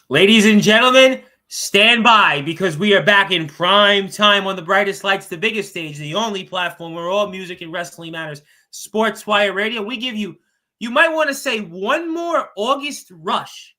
Ladies and gentlemen, stand by because we are back in prime time on the brightest lights, the biggest stage, the only platform where all music and wrestling matters. Sportzwire Radio. We give you, you might want to say, one more August rush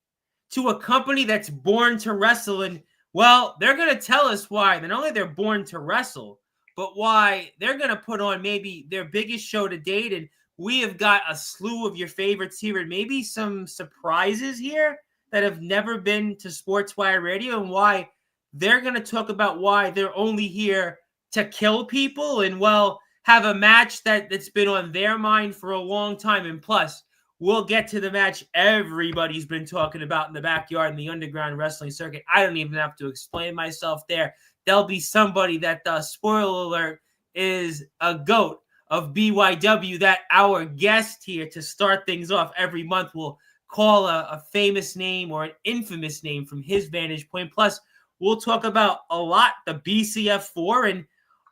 to a company that's born to wrestle. And, well, they're going to tell us why. Not only they're born to wrestle, but why they're going to put on maybe their biggest show to date. And we have got a slew of your favorites here and maybe some surprises here that have never been to Sportswire Radio and why they're going to talk about why they're only here to kill people and, well, have a match that's been on their mind for a long time. And plus, we'll get to the match everybody's been talking about in the backyard in the underground wrestling circuit. I don't even have to explain myself there. There'll be somebody that, spoiler alert, is a GOAT of BYW that our guest here to start things off every month will call a famous name or an infamous name from his vantage point. Plus, we'll talk about a lot the BCF4 and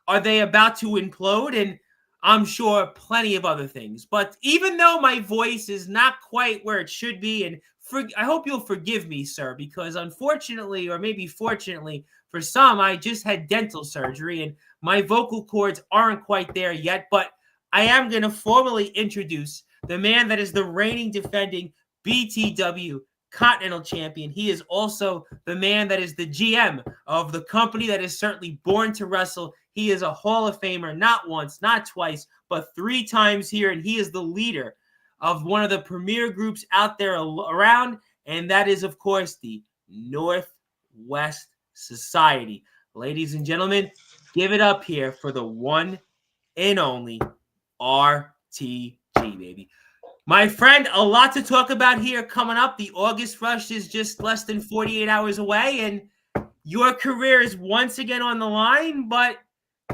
are they about to implode, and I'm sure plenty of other things. But even though my voice is not quite where it should be, and I hope you'll forgive me, sir, because unfortunately, or maybe fortunately for some, I just had dental surgery and my vocal cords aren't quite there yet. But I am going to formally introduce the man that is the reigning defending BTW Continental Champion. He is also the man that is the GM of the company that is certainly born to wrestle. He is a Hall of Famer, not once, not twice, but 3 times here, and he is the leader of one of the premier groups out there around, and that is, of course, the Northwest Society. Ladies and gentlemen, give it up here for the one and only RTG, baby. My friend, a lot to talk about here coming up. The August rush is just less than 48 hours away, and your career is once again on the line, but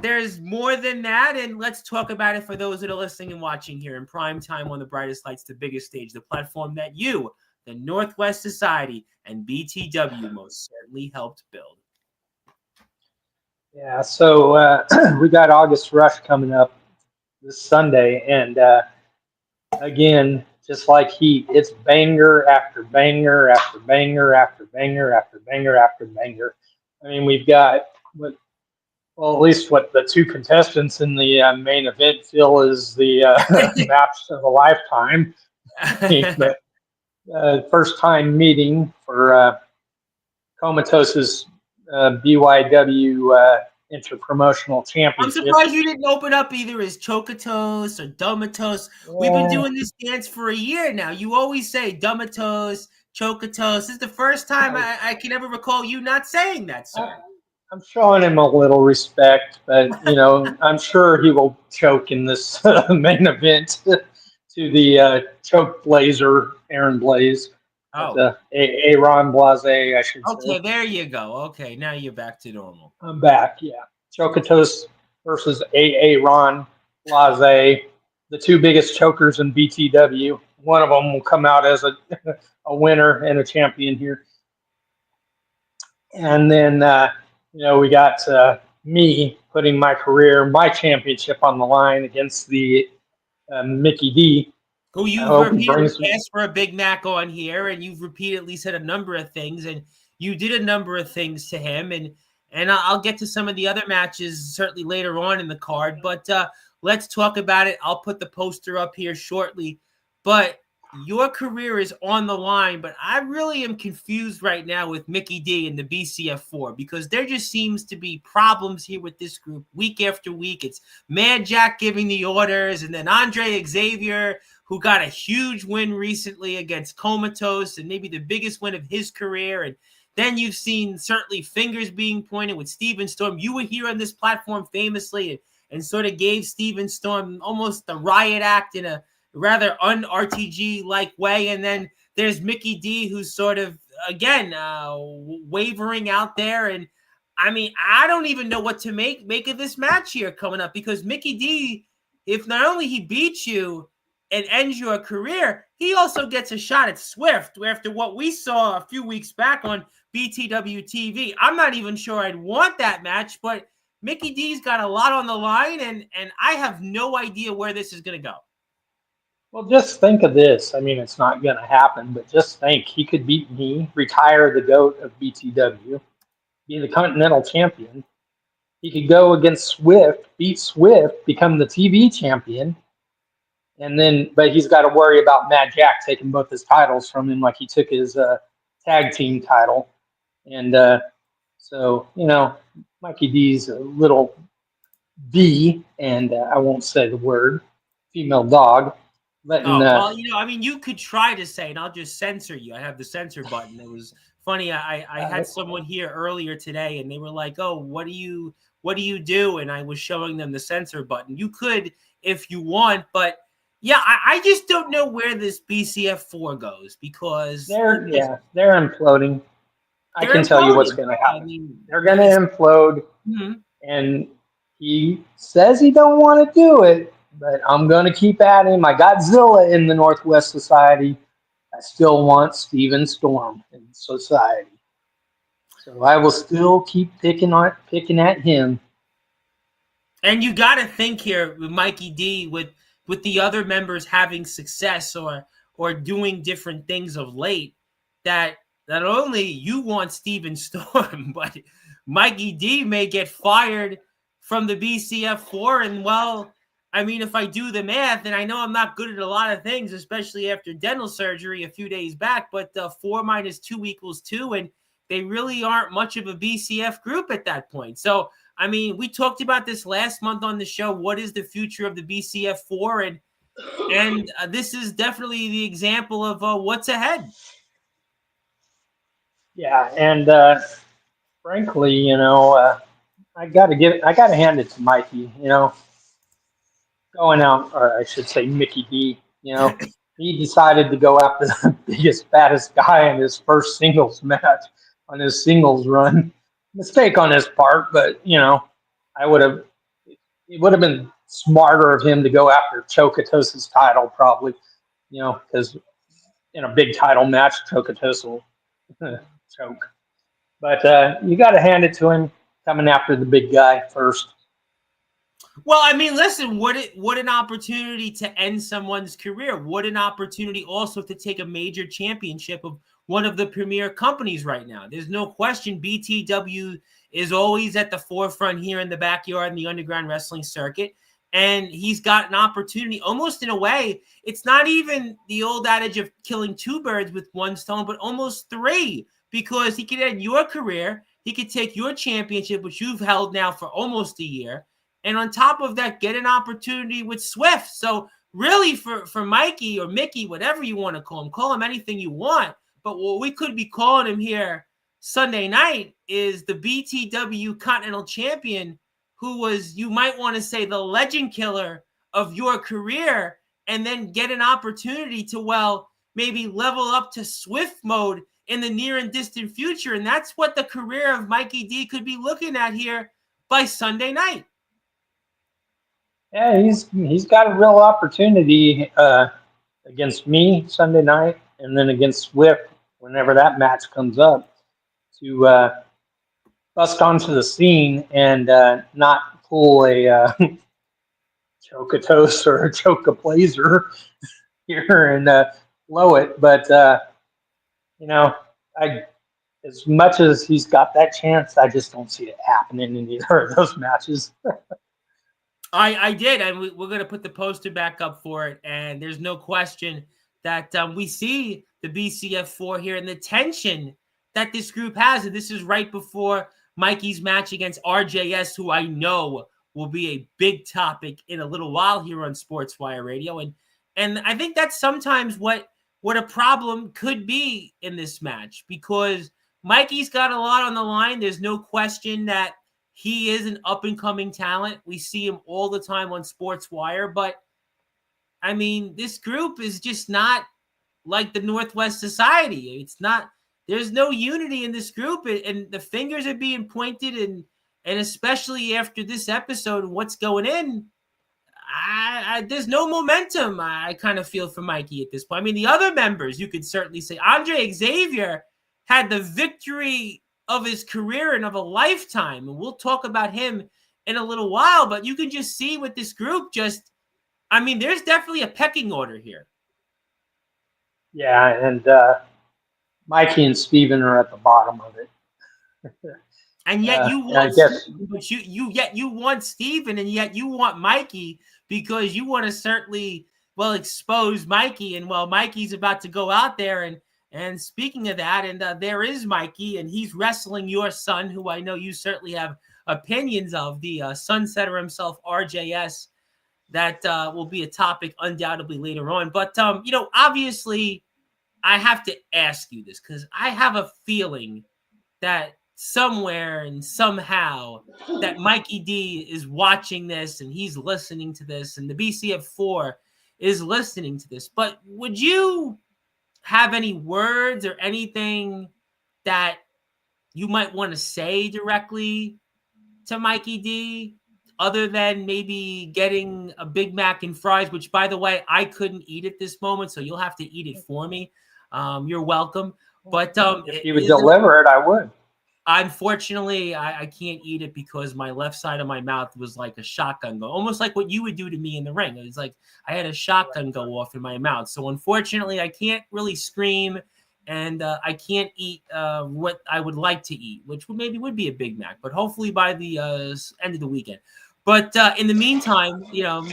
there's more than that, and let's talk about it for those that are listening and watching here in prime time on the brightest lights, the biggest stage, the platform that you, the Northwest Society, and BTW most certainly helped build. Yeah, so we got August Rush coming up this Sunday, and again, just like Heat, it's banger after banger after banger after banger after banger after banger. I mean, we've got at least what the 2 contestants in the main event feel is the match of a lifetime. But first time meeting for Comatose's BYW Interpromotional Championship. I'm surprised you didn't open up either as Chocotos or Dumatos. We've been doing this dance for a year now. You always say Dumatos, Chocotos. This is the first time I can ever recall you not saying that, sir. I'm showing him a little respect, but, I'm sure he will choke in this main event to the choke blazer, Aaron Blaze. Oh. Aaron Blase, I should say. Okay, there you go. Okay, now you're back to normal. I'm back, yeah. Chocotos versus Aaron Blase, the 2 biggest chokers in BTW. One of them will come out as a winner and a champion here. And then, we got me putting my career, my championship on the line against the Mickey D. Who you've repeatedly asked for a Big Mac on here, and you've repeatedly said a number of things, and you did a number of things to him, and I'll get to some of the other matches certainly later on in the card, but let's talk about it. I'll put the poster up here shortly, but your career is on the line, but I really am confused right now with Mickey D and the BCF4 because there just seems to be problems here with this group week after week. It's Mad Jack giving the orders, and then Andre Xavier, who got a huge win recently against Comatose and maybe the biggest win of his career. And then you've seen certainly fingers being pointed with Steven Storm. You were here on this platform famously and sort of gave Steven Storm almost the riot act in a rather un-RTG-like way. And then there's Mickey D, who's sort of, again, wavering out there. And, I mean, I don't even know what to make of this match here coming up because Mickey D, if not only he beats you and ends your career, he also gets a shot at Swift after what we saw a few weeks back on BTW TV. I'm not even sure I'd want that match, but Mickey D's got a lot on the line, and I have no idea where this is going to go. Well, just think of this. I mean, it's not going to happen, but just think he could beat me, retire the GOAT of BTW, be the Continental Champion. He could go against Swift, beat Swift, become the TV champion, and then, but he's got to worry about Mad Jack taking both his titles from him, like he took his tag team title. And so, Mikey D's a little B, and I won't say the word, female dog. Letting, Oh, well, I mean, you could try to say, and I'll just censor you. I have the censor button. It was funny. I had someone here earlier today, and they were like, "Oh, what do you do?" And I was showing them the censor button. You could if you want, but yeah, I just don't know where this BCF4 goes because they're imploding. I can tell you what's going to happen. I mean, they're going to implode, mm-hmm. and he says he don't want to do it, but I'm going to keep at him. I got Zilla in the Northwest Society. I still want Steven Storm in society. So I will still keep picking at him. And you got to think here with Mikey D, with the other members having success or doing different things of late, that not only you want Steven Storm, but Mikey D may get fired from the BCF4. And, well, I mean, if I do the math, and I know I'm not good at a lot of things, especially after dental surgery a few days back, but 4 minus 2 equals 2, and they really aren't much of a BCF group at that point. So, I mean, we talked about this last month on the show. What is the future of the BCF4? And this is definitely the example of what's ahead. Yeah, and frankly, I got to hand it to Mikey. Going out, or I should say Mickey D. He decided to go after the biggest, baddest guy in his first singles match on his singles run. Mistake on his part, but it would have been smarter of him to go after Chokotos's title, probably, because in a big title match, Chokotos will choke. But you got to hand it to him coming after the big guy first. Well, I mean, listen, what an opportunity to end someone's career. What an opportunity also to take a major championship of one of the premier companies right now. There's no question BTW is always at the forefront here in the backyard in the underground wrestling circuit. And he's got an opportunity almost in a way. It's not even the old adage of killing 2 birds with 1 stone, but almost 3, because he could end your career. He could take your championship, which you've held now for almost a year. And on top of that, get an opportunity with Swift. So really for Mikey or Mickey, whatever you want to call him anything you want. But what we could be calling him here Sunday night is the BTW Continental Champion, who was, you might want to say, the legend killer of your career, and then get an opportunity to, well, maybe level up to Swift mode in the near and distant future. And that's what the career of Mikey D could be looking at here by Sunday night. Yeah, he's got a real opportunity against me Sunday night, and then against Swift whenever that match comes up, to bust onto the scene and not pull a Chokotos or a Chokablazer here and blow it. But as much as he's got that chance, I just don't see it happening in either of those matches. I did, and we're going to put the poster back up for it, and there's no question that we see the BCF4 here and the tension that this group has, and this is right before Mikey's match against RJS, who I know will be a big topic in a little while here on Sportswire Radio, and I think that's sometimes what a problem could be in this match, because Mikey's got a lot on the line. There's no question that he is an up-and-coming talent. We see him all the time on Sportswire. But, I mean, this group is just not like the Northwest Society. It's not – there's no unity in this group, and the fingers are being pointed, and especially after this episode and what's going in, there's no momentum, I kind of feel, for Mikey at this point. I mean, the other members, you could certainly say. Andre Xavier had the victory of his career and of a lifetime, and we'll talk about him in a little while, but you can just see with this group, just, I mean, there's definitely a pecking order here. Yeah, and Mikey and Steven are at the bottom of it. And yet you I want, guess but you want Steven, and yet you want Mikey because you want to certainly expose Mikey. And Mikey's about to go out there and speaking of that, and there is Mikey, and he's wrestling your son, who I know you certainly have opinions of, the sunsetter himself, RJS. That will be a topic undoubtedly later on. But obviously, I have to ask you this because I have a feeling that somewhere and somehow that Mikey D is watching this and he's listening to this, and the BCF4 is listening to this. But would you have any words or anything that you might want to say directly to Mikey D, other than maybe getting a Big Mac and fries, which, by the way, I couldn't eat at this moment, so you'll have to eat it for me. You're welcome. But if you would deliver it, I would. Unfortunately, I can't eat it because my left side of my mouth was like a shotgun go, almost like what you would do to me in the ring. It was like I had a shotgun go off in my mouth. So unfortunately, I can't really scream, and I can't eat what I would like to eat, which maybe would be a Big Mac, but hopefully by the end of the weekend. But in the meantime, you'll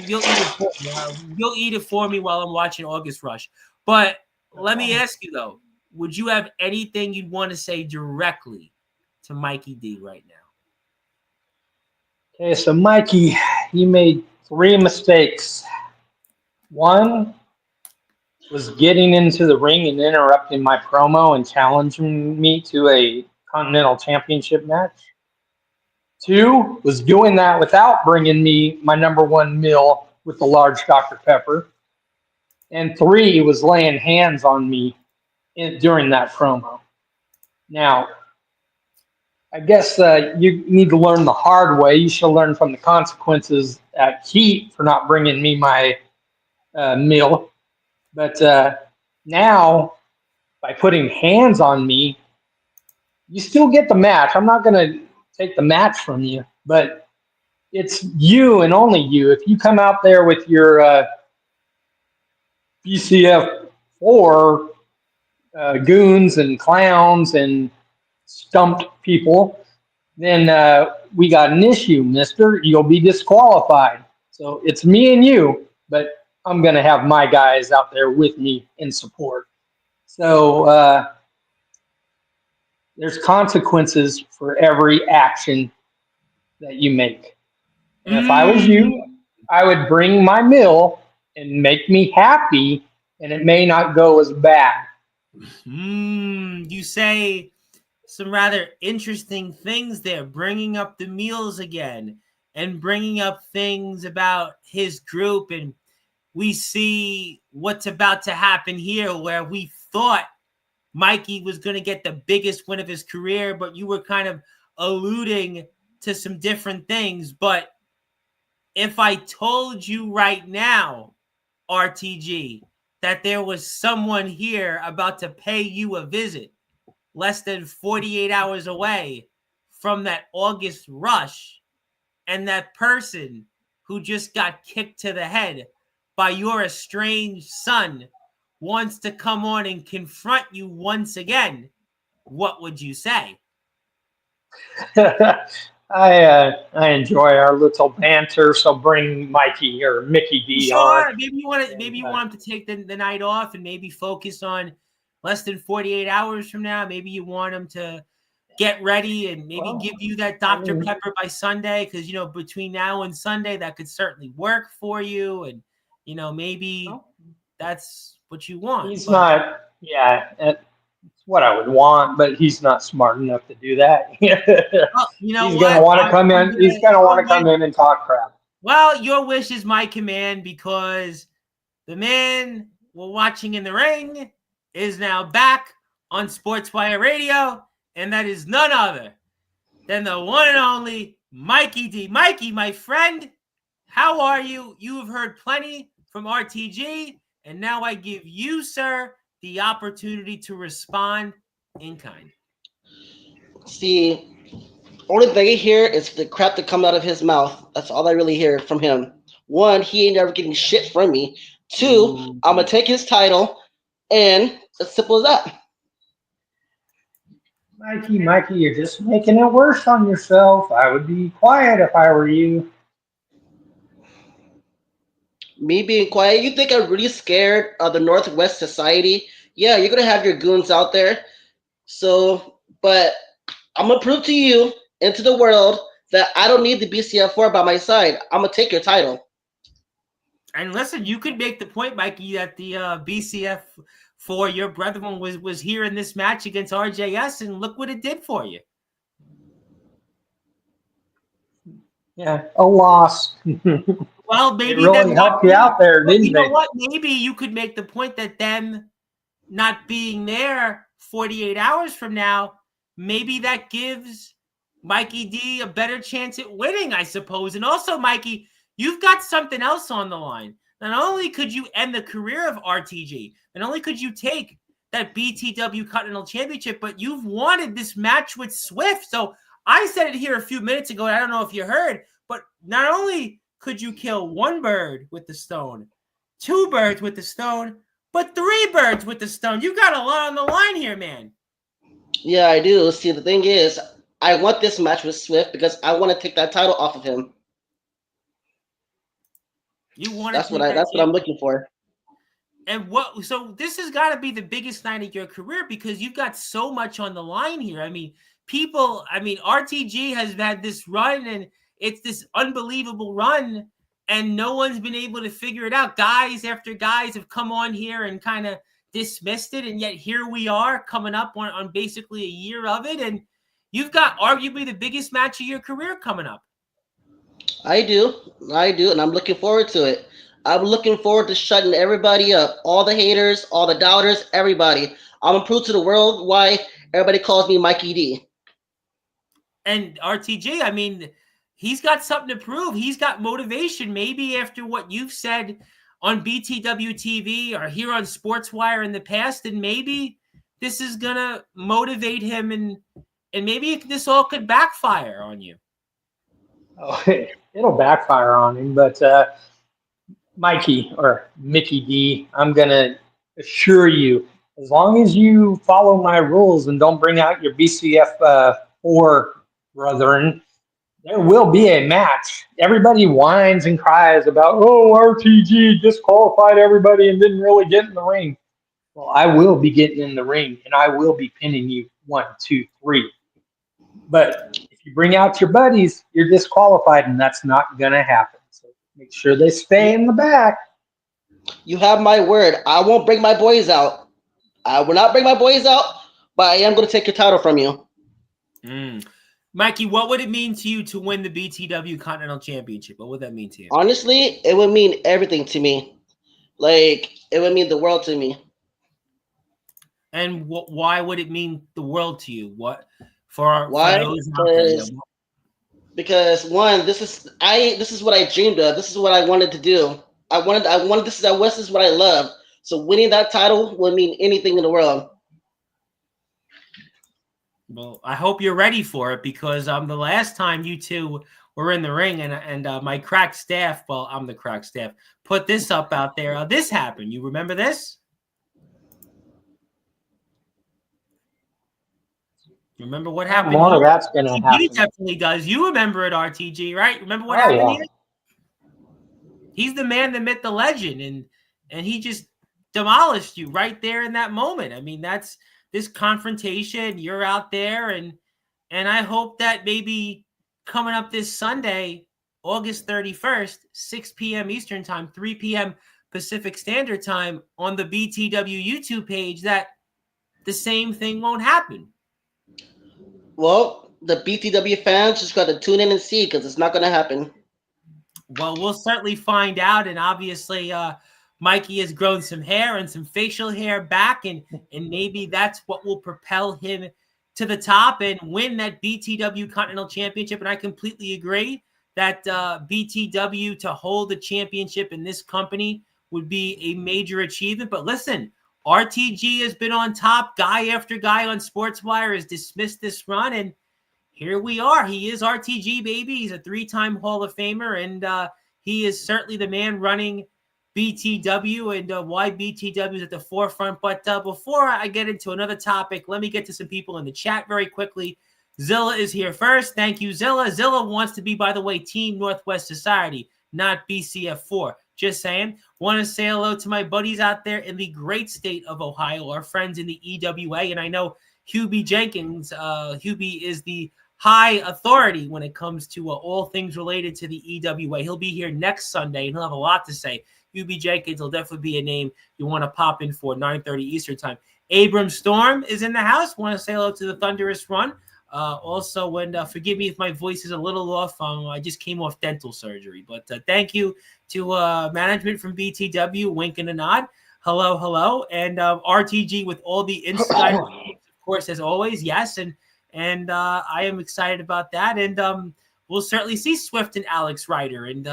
eat it for me while I'm watching August Rush. But let me ask you though, would you have anything you'd want to say directly to Mikey D right now? Okay, so Mikey, you made 3 mistakes. One was getting into the ring and interrupting my promo and challenging me to a Continental Championship match. 2 was doing that without bringing me my #1 meal with the large Dr. Pepper. And 3 was laying hands on me during that promo. Now, I guess you need to learn the hard way. You should learn from the consequences at Heat for not bringing me my meal. But now, by putting hands on me, you still get the match. I'm not going to take the match from you, but it's you and only you. If you come out there with your BCF4 goons and clowns and stumped people, then we got an issue, mister. You'll be disqualified. So it's me and you, but I'm going to have my guys out there with me in support. So there's consequences for every action that you make. And if I was you, I would bring my meal and make me happy, and it may not go as bad. You say some rather interesting things there, bringing up the meals again and bringing up things about his group. And we see what's about to happen here, where we thought Mikey was going to get the biggest win of his career, but you were kind of alluding to some different things. But if I told you right now, RTG, that there was someone here about to pay you a visit less than 48 hours away from that August Rush, and that person who just got kicked to the head by your estranged son wants to come on and confront you once again, what would you say? I enjoy our little banter, so bring Mikey or Mickey D on. Maybe you want him to take the night off and maybe focus on less than 48 hours from now. Maybe you want him to get ready and maybe give you that Dr. Pepper by Sunday, because between now and Sunday that could certainly work for you, and maybe that's what you want. He's not, it's what I would want, but he's not smart enough to do that. He's going to want to come in. He's going to want to come in and talk crap. Well, your wish is my command, because the man we're watching in the ring is now back on Sportswire Radio, and that is none other than the one and only Mikey D. Mikey, my friend, how are you? You have heard plenty from RTG, and now I give you, sir, the opportunity to respond in kind. See, only thing I hear is the crap that comes out of his mouth. That's all I really hear from him One, he ain't never getting shit from me. Two, I'm gonna take his title, and as simple as that. Mikey, you're just making it worse on yourself. I would be quiet if I were you. Me being quiet, you think I'm really scared of the Northwest Society? Yeah, you're gonna have your goons out there. So, but I'm gonna prove to you and to the world that I don't need the BCF4 by my side. I'm gonna take your title. And listen, you could make the point, Mikey, that the BCF for your brethren was here in this match against RJS, and look what it did for you. Yeah, a loss. Well, maybe it really helped you out there, didn't you know they? what? Maybe you could make the point that them not being there 48 hours from now, maybe that gives Mikey D a better chance at winning, I suppose. And also, Mikey, you've got something else on the line. Not only could you end the career of RTG, not only could you take that BTW Continental Championship, but you've wanted this match with Swift. So I said it here a few minutes ago, and I don't know if you heard, but not only could you kill one bird with the stone, two birds with the stone, but three birds with the stone. You got a lot on the line here, man. Yeah, I do. See, the thing is, I want this match with Swift because I want to take that title off of him. You want That's what I'm looking for. And what? So this has got to be the biggest night of your career because you've got so much on the line here. I mean, RTG has had this run, and it's this unbelievable run, and no one's been able to figure it out. Guys after guys have come on here and kind of dismissed it, and yet here we are coming up on basically a year of it, and you've got arguably the biggest match of your career coming up. I do, and I'm looking forward to it. I'm looking forward to shutting everybody up, all the haters, all the doubters, everybody. I'm gonna prove to the world why everybody calls me Mikey D. And RTG, I mean, he's got something to prove. He's got motivation. Maybe after what you've said on BTW TV or here on Sportswire in the past, and maybe this is gonna motivate him, and maybe this all could backfire on you. Oh, it'll backfire on him, but Mikey or Mickey D, I'm gonna assure you, as long as you follow my rules and don't bring out your BCF 4 brethren, there will be a match. Everybody whines and cries about, oh, RTG disqualified everybody and didn't really get in the ring. Well, I will be getting in the ring, and I will be pinning you 1, 2, 3. But if you bring out your buddies, you're disqualified, and that's not going to happen. So make sure they stay in the back. You have my word. I won't bring my boys out. I will not bring my boys out, but I am going to take your title from you. Mikey, what would it mean to you to win the BTW Continental Championship? What would that mean to you? Honestly, it would mean everything to me. Like, it would mean the world to me. And why would it mean the world to you? Why? For those because one, this is what I dreamed of. This is what I wanted to do. This is what I love. So winning that title would mean anything in the world. Well, I hope you're ready for it because the last time you two were in the ring and my crack staff, well, I'm the crack staff, put this up out there. This happened. You remember this? Remember what happened? More of that's going to happen. He definitely does. You remember it, RTG, right? Remember what happened here? He's the man, the myth, the legend, and he just demolished you right there in that moment. I mean, that's this confrontation. You're out there, and I hope that maybe coming up this Sunday, August 31st, 6 p.m. Eastern Time, 3 p.m. Pacific Standard Time on the BTW YouTube page, that the same thing won't happen. Well, the BTW fans just got to tune in and see because it's not going to happen. Well, we'll certainly find out, and obviously Mikey has grown some hair and some facial hair back, and maybe that's what will propel him to the top and win that BTW Continental Championship. And I completely agree that BTW to hold the championship in this company would be a major achievement. But listen, RTG has been on top. Guy after guy on Sportswire has dismissed this run, and here we are. He is RTG, baby. He's a 3-time Hall of Famer, and He is certainly the man running BTW and why BTW is at the forefront. But before I get into another topic, let me get to some people in the chat very quickly. Zilla is here first. Thank you, Zilla. Zilla wants to be, by the way, Team Northwest Society, not BCF4. Just saying. Want to say hello to my buddies out there in the great state of Ohio, our friends in the EWA. And I know Hubie Jenkins. Hubie is the high authority when it comes to all things related to the EWA. He'll be here next Sunday, and he'll have a lot to say. Hubie Jenkins will definitely be a name you want to pop in for 9:30 Eastern time. Abram Storm is in the house. Want to say hello to the Thunderous Run. Also, forgive me if my voice is a little off. I just came off dental surgery. But thank you to management from BTW, wink and a nod. Hello, hello. And RTG with all the insight, of course, as always. Yes, and I am excited about that. And we'll certainly see Swift and Alex Ryder. And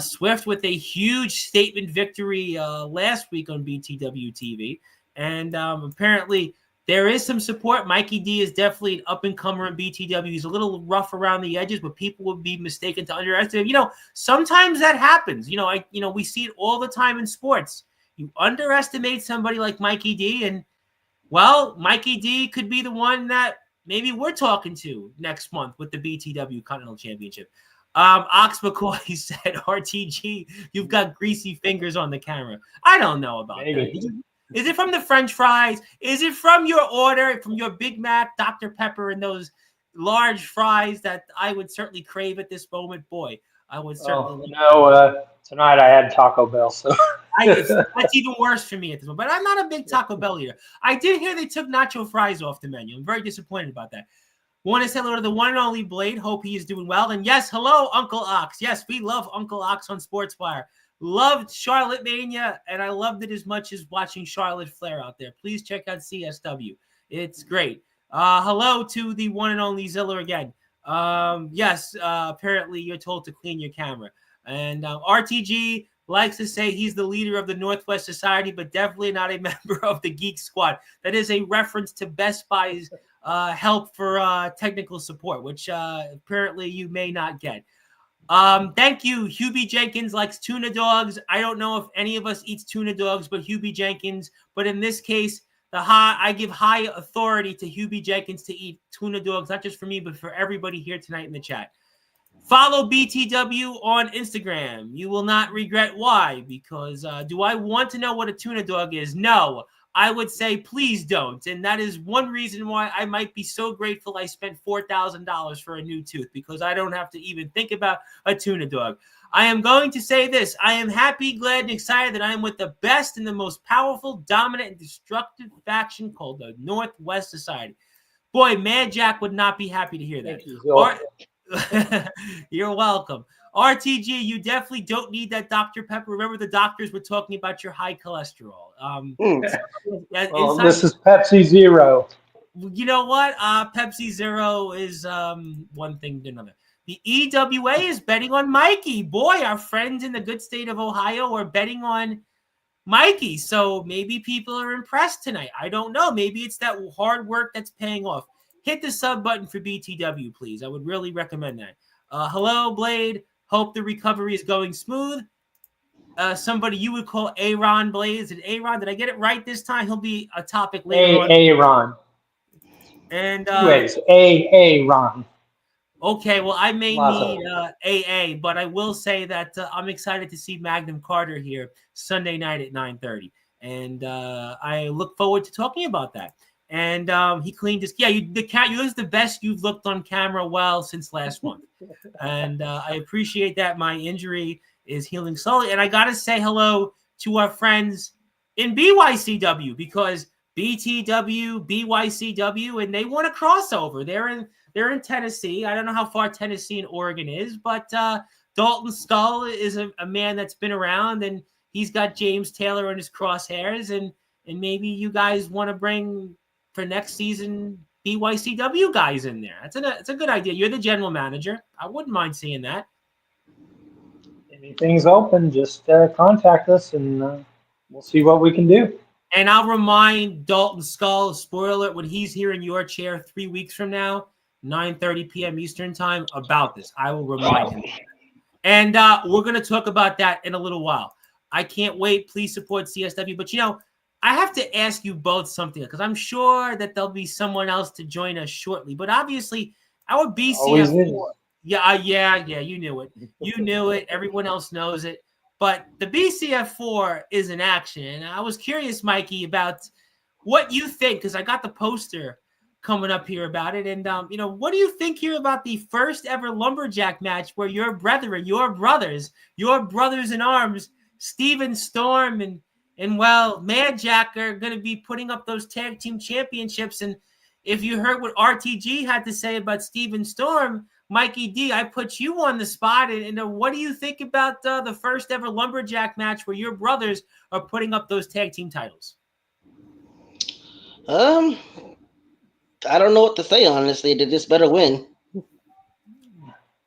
Swift with a huge statement victory last week on BTW TV. And apparently there is some support. Mikey D is definitely an up-and-comer in BTW. He's a little rough around the edges, but people would be mistaken to underestimate him. Sometimes that happens. We see it all the time in sports. You underestimate somebody like Mikey D, and, well, Mikey D could be the one that maybe we're talking to next month with the BTW Continental Championship. Ox McCoy said, RTG, you've got greasy fingers on the camera. I don't know about that. Is it from the French fries? Is it from your order, from your Big Mac, Dr. Pepper, and those large fries that I would certainly crave at this moment? Boy, I would certainly. Tonight I had Taco Bell, so that's even worse for me at this moment. But I'm not a big Taco Bell eater. I did hear they took nacho fries off the menu. I'm very disappointed about that. Want to say hello to the one and only Blade. Hope he is doing well. And yes, hello, Uncle Ox. Yes, we love Uncle Ox on Sportswire. Loved Charlotte Mania, and I loved it as much as watching Charlotte Flair out there. Please check out CSW. It's great. Hello to the one and only Zilla again. Yes, apparently you're told to clean your camera. And RTG likes to say he's the leader of the Northwest Society, but definitely not a member of the Geek Squad. That is a reference to Best Buy's help for technical support, which apparently you may not get. Thank you. Hubie Jenkins likes tuna dogs. I don't know if any of us eats tuna dogs, but Hubie Jenkins. But in this case, I give high authority to Hubie Jenkins to eat tuna dogs, not just for me, but for everybody here tonight in the chat. Follow BTW on Instagram. You will not regret why, because do I want to know what a tuna dog is? No. I would say please don't. And that is one reason why I might be so grateful I spent $4,000 for a new tooth, because I don't have to even think about a tuna dog. I am going to say this. I am happy, glad, and excited that I am with the best and the most powerful, dominant, and destructive faction called the Northwest Society. Boy, Mad Jack would not be happy to hear that. You're welcome. RTG, you definitely don't need that Dr. Pepper. Remember, the doctors were talking about your high cholesterol. This is Pepsi Zero. You know what? Pepsi Zero is one thing to another. The EWA is betting on Mikey. Boy, our friends in the good state of Ohio are betting on Mikey. So maybe people are impressed tonight. I don't know. Maybe it's that hard work that's paying off. Hit the sub button for BTW, please. I would really recommend that. Hello, Blade. Hope the recovery is going smooth. Somebody you would call Aaron Blaze. And Aaron, did I get it right this time? He'll be a topic later on. Aaron. And Aaron. Okay, well, I may need AA, but I will say that I'm excited to see Magnum Carter here Sunday night at 9:30. And I look forward to talking about that. And he cleaned his the cat. You was the best you've looked on camera since last month, and I appreciate that. My injury is healing slowly, and I gotta say hello to our friends in BYCW, because BTW, BYCW, and they want a crossover. They're in Tennessee. I don't know how far Tennessee and Oregon is, but Dalton Skull is a man that's been around, and he's got James Taylor in his crosshairs, and maybe you guys want to bring for next season BYCW guys in there. It's a good idea. You're the general manager. I wouldn't mind seeing that. Anything's open, just contact us, and we'll see what we can do. And I'll remind Dalton Skull, spoiler, when he's here in your chair 3 weeks from now, 9:30 p.m. Eastern time, about this. I will remind him. And we're going to talk about that in a little while. I can't wait. Please support CSW. But, I have to ask you both something because I'm sure that there'll be someone else to join us shortly. But obviously, our Always is. BCF4. Yeah, you knew it. You knew it. Everyone else knows it. But the BCF4 is in action. And I was curious, Mikey, about what you think, because I got the poster coming up here about it. And, what do you think here about the first ever lumberjack match where your brethren, your brothers in arms, Steven Storm and Mad Jack are going to be putting up those tag team championships. And if you heard what RTG had to say about Steven Storm, Mikey D, I put you on the spot. And what do you think about the first ever lumberjack match where your brothers are putting up those tag team titles? I don't know what to say, honestly. They just better win.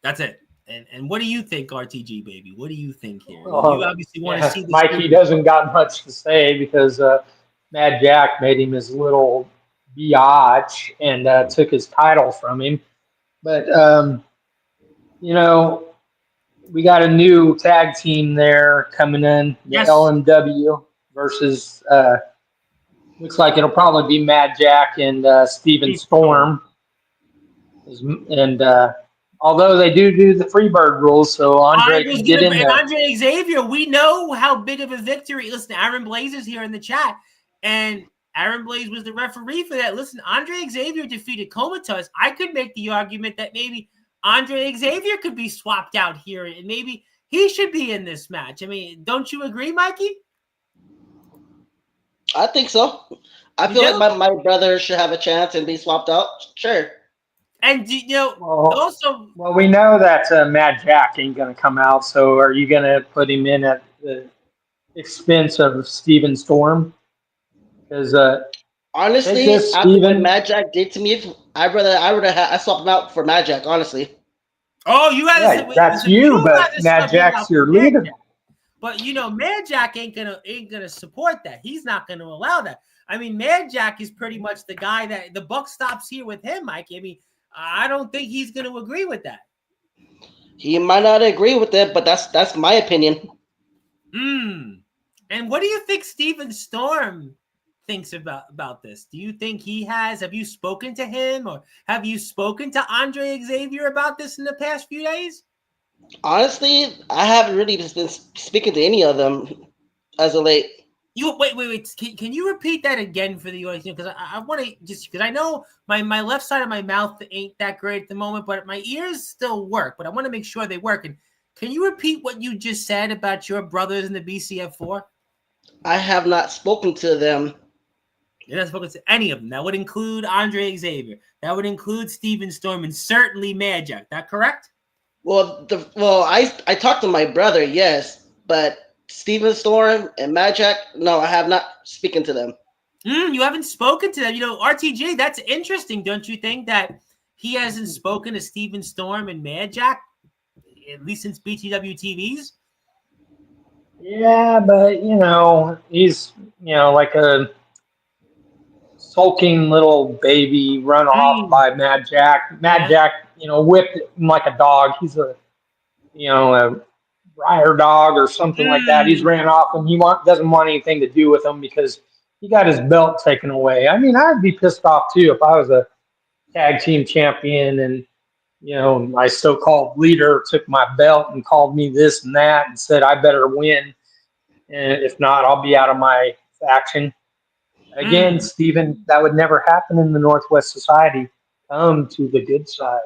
That's it. And what do you think, RTG, baby? What do you think here? You Oh, obviously want to see this. Mikey doesn't got much to say because Mad Jack made him his little biatch and took his title from him. But, we got a new tag team there coming in, the Yes. LMW versus, looks like it'll probably be Mad Jack and Steven Storm. And although they do the Freebird rules, so Andre can get in there. Andre Xavier, we know how big of a victory. Listen, Aaron Blaze is here in the chat, and Aaron Blaze was the referee for that. Listen, Andre Xavier defeated Comatose. I could make the argument that maybe Andre Xavier could be swapped out here, and maybe he should be in this match. I mean, don't you agree, Mikey? I think so. I feel like my brother should have a chance and be swapped out. Sure. And well, we know that Mad Jack ain't going to come out. So, are you going to put him in at the expense of Steven Storm? Because honestly, after what Mad Jack did to me, I swapped him out for Mad Jack. Honestly. Oh, you had that's you, but Mad Jack's your leader. But Mad Jack ain't gonna support that. He's not gonna allow that. I mean, Mad Jack is pretty much the guy that the buck stops here with him, Mike. I mean, I don't think he's gonna agree with that. He might not agree with it, but that's my opinion. And what do you think Steven Storm thinks about this? Do you think have you spoken to him, or have you spoken to Andre Xavier about this in the past few days? Honestly, I haven't really been speaking to any of them as of late. Wait. Can you repeat that again for the audience? Because I want to because I know my left side of my mouth ain't that great at the moment, but my ears still work. But I want to make sure they work. And can you repeat what you just said about your brothers in the BCF4? I have not spoken to them. You're not spoken to any of them. That would include Andre Xavier. That would include Steven Storm and certainly Mad Jack. That correct? Well, I talked to my brother, yes, but Steven Storm and Mad Jack, no, I have not spoken to them. You haven't spoken to them. RTG, that's interesting, don't you think, that he hasn't spoken to Steven Storm and Mad Jack, at least since BTW TVs? Yeah, but, he's, like a sulking little baby run off by Mad Jack. Mad Jack, whipped him like a dog. He's a rider dog or something like that. He's ran off and he doesn't want anything to do with him because he got his belt taken away. I mean, I'd be pissed off too if I was a tag team champion and, my so-called leader took my belt and called me this and that and said I better win. And if not, I'll be out of my faction. Again, Steven, that would never happen in the Northwest Society. Come to the good side.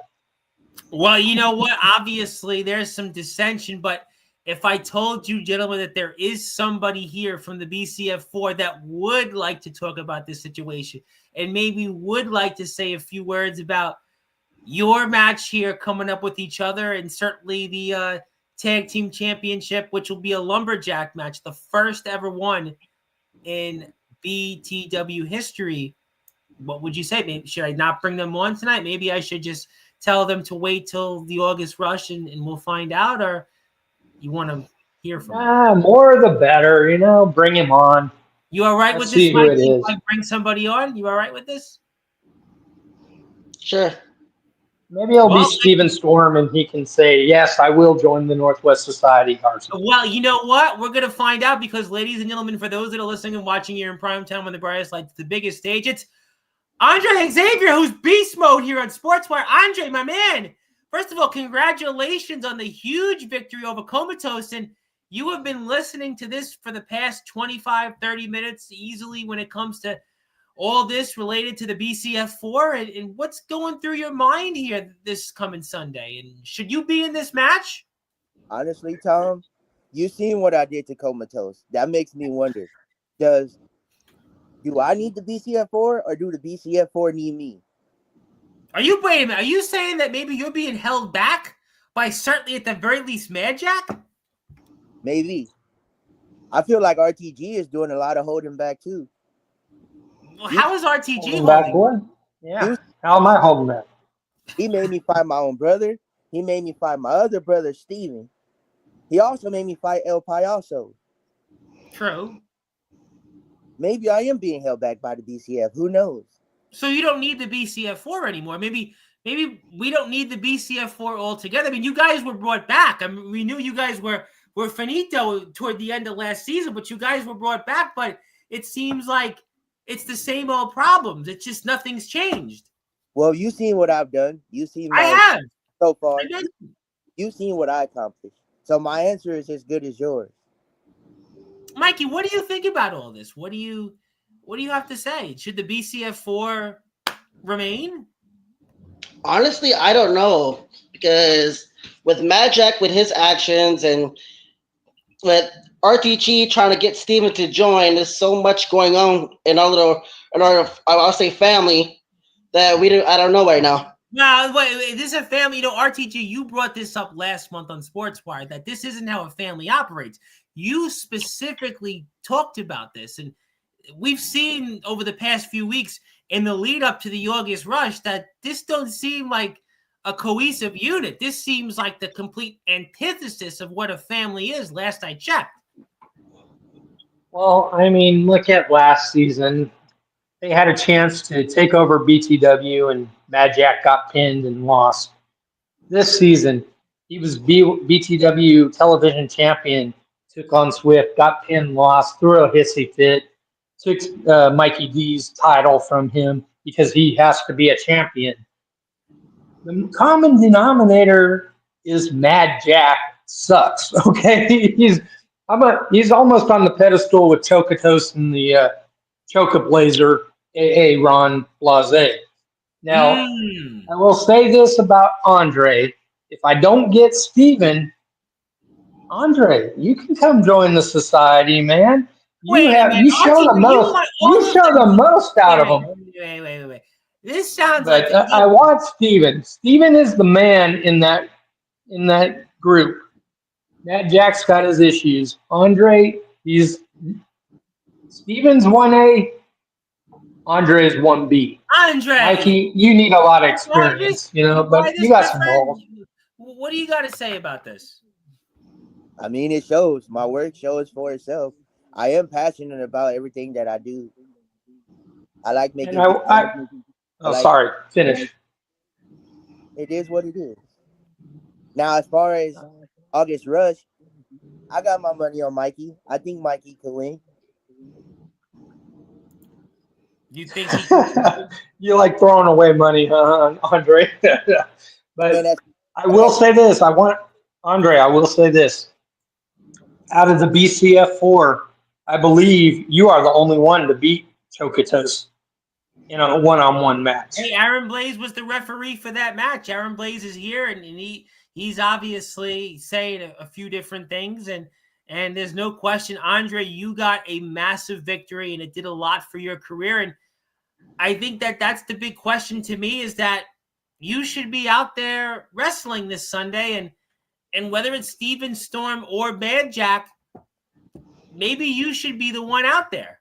Well, you know what? Obviously, there's some dissension, but if I told you, gentlemen, that there is somebody here from the BCF4 that would like to talk about this situation and maybe would like to say a few words about your match here coming up with each other and certainly the tag team championship, which will be a lumberjack match, the first ever one in BTW history, what would you say? Maybe should I not bring them on tonight? Maybe I should just tell them to wait till the August rush and we'll find out, or you want to hear from them? More the better, bring him on. You all right with this, Mike? If I bring somebody on, you all right with this? Sure. Maybe it'll be Well, Steven Storm, and he can say, "Yes, I will join the Northwest Society." RTG. well, you know what? We're gonna find out because, ladies and gentlemen, for those that are listening and watching here in prime time on the brightest lights, the biggest stage, it's Andre Xavier, who's beast mode here on Sportswire. Andre, my man, first of all, congratulations on the huge victory over Comatose. And you have been listening to this for the past 25, 30 minutes easily when it comes to all this related to the BCF4. And what's going through your mind here this coming Sunday? And should you be in this match? Honestly, Tom, you seen what I did to Comatose. That makes me wonder, do I need the BCF4 or do the BCF4 need me? Wait a minute, are you saying that maybe you're being held back by certainly at the very least Mad Jack? Maybe. I feel like RTG is doing a lot of holding back too. Well, how is RTG Holding back, holding? boy. Yeah. How am I holding back? He made me fight my own brother. He made me fight my other brother, Steven. He also made me fight El Payaso. True. Maybe I am being held back by the BCF. Who knows? So you don't need the BCF4 anymore. Maybe we don't need the BCF4 altogether. I mean, you guys were brought back. I mean, we knew you guys were finito toward the end of last season, but you guys were brought back. But it seems like it's the same old problems. It's just nothing's changed. Well, you seen what I've done. You seen I have so far. I did. You seen what I accomplished. So my answer is as good as yours. Mikey, what do you think about all this? What do you have to say? Should the BCF4 remain? Honestly, I don't know because with Mad Jack with his actions and with RTG trying to get Steven to join, there's so much going on in our I'll say family that I don't know right now. No, wait, this is a family. You know, RTG, you brought this up last month on Sportswire that this isn't how a family operates. You specifically talked about this, and we've seen over the past few weeks in the lead up to the August rush that this don't seem like a cohesive unit. This seems like the complete antithesis of what a family is. Last I checked. Well, I mean, look at last season. They had a chance to take over BTW, and Mad Jack got pinned and lost. This season, he was BTW television champion, took on Swift, got pinned, lost, threw a hissy fit, took Mikey D's title from him because he has to be a champion. The common denominator is Mad Jack sucks. Okay, he's almost on the pedestal with Chocotos and the Choco Blazer, aka Ron Blase. Now, I will say this about Andre. If I don't get Steven, Andre, you can come join the society, man. You show the most. You show the most out of them. Wait. This sounds But like I want Steven. Steven is the man in that group. Matt Jack's got his issues. Andre, Steven's 1A. Andre is 1B. Andre. Mikey, you need a lot of experience, but you got some balls. What do you got to say about this? I mean, it shows. My work shows for itself. I am passionate about everything that I do. I like making. Sorry. Finish. It is what it is. Now, as far as August Rush, I got my money on Mikey. I think Mikey could win. You think you like throwing away money, huh, Andre? But I will say this. I will say this. Out of the BCF4, I believe you are the only one to beat Chocotos in a one-on-one match. Hey, Aaron Blaze was the referee for that match. Aaron Blaze is here, and he's obviously saying a few different things, and there's no question, Andre, you got a massive victory, and it did a lot for your career. And I think that's the big question to me is that you should be out there wrestling this Sunday, and whether it's Steven Storm or Mad Jack, maybe you should be the one out there.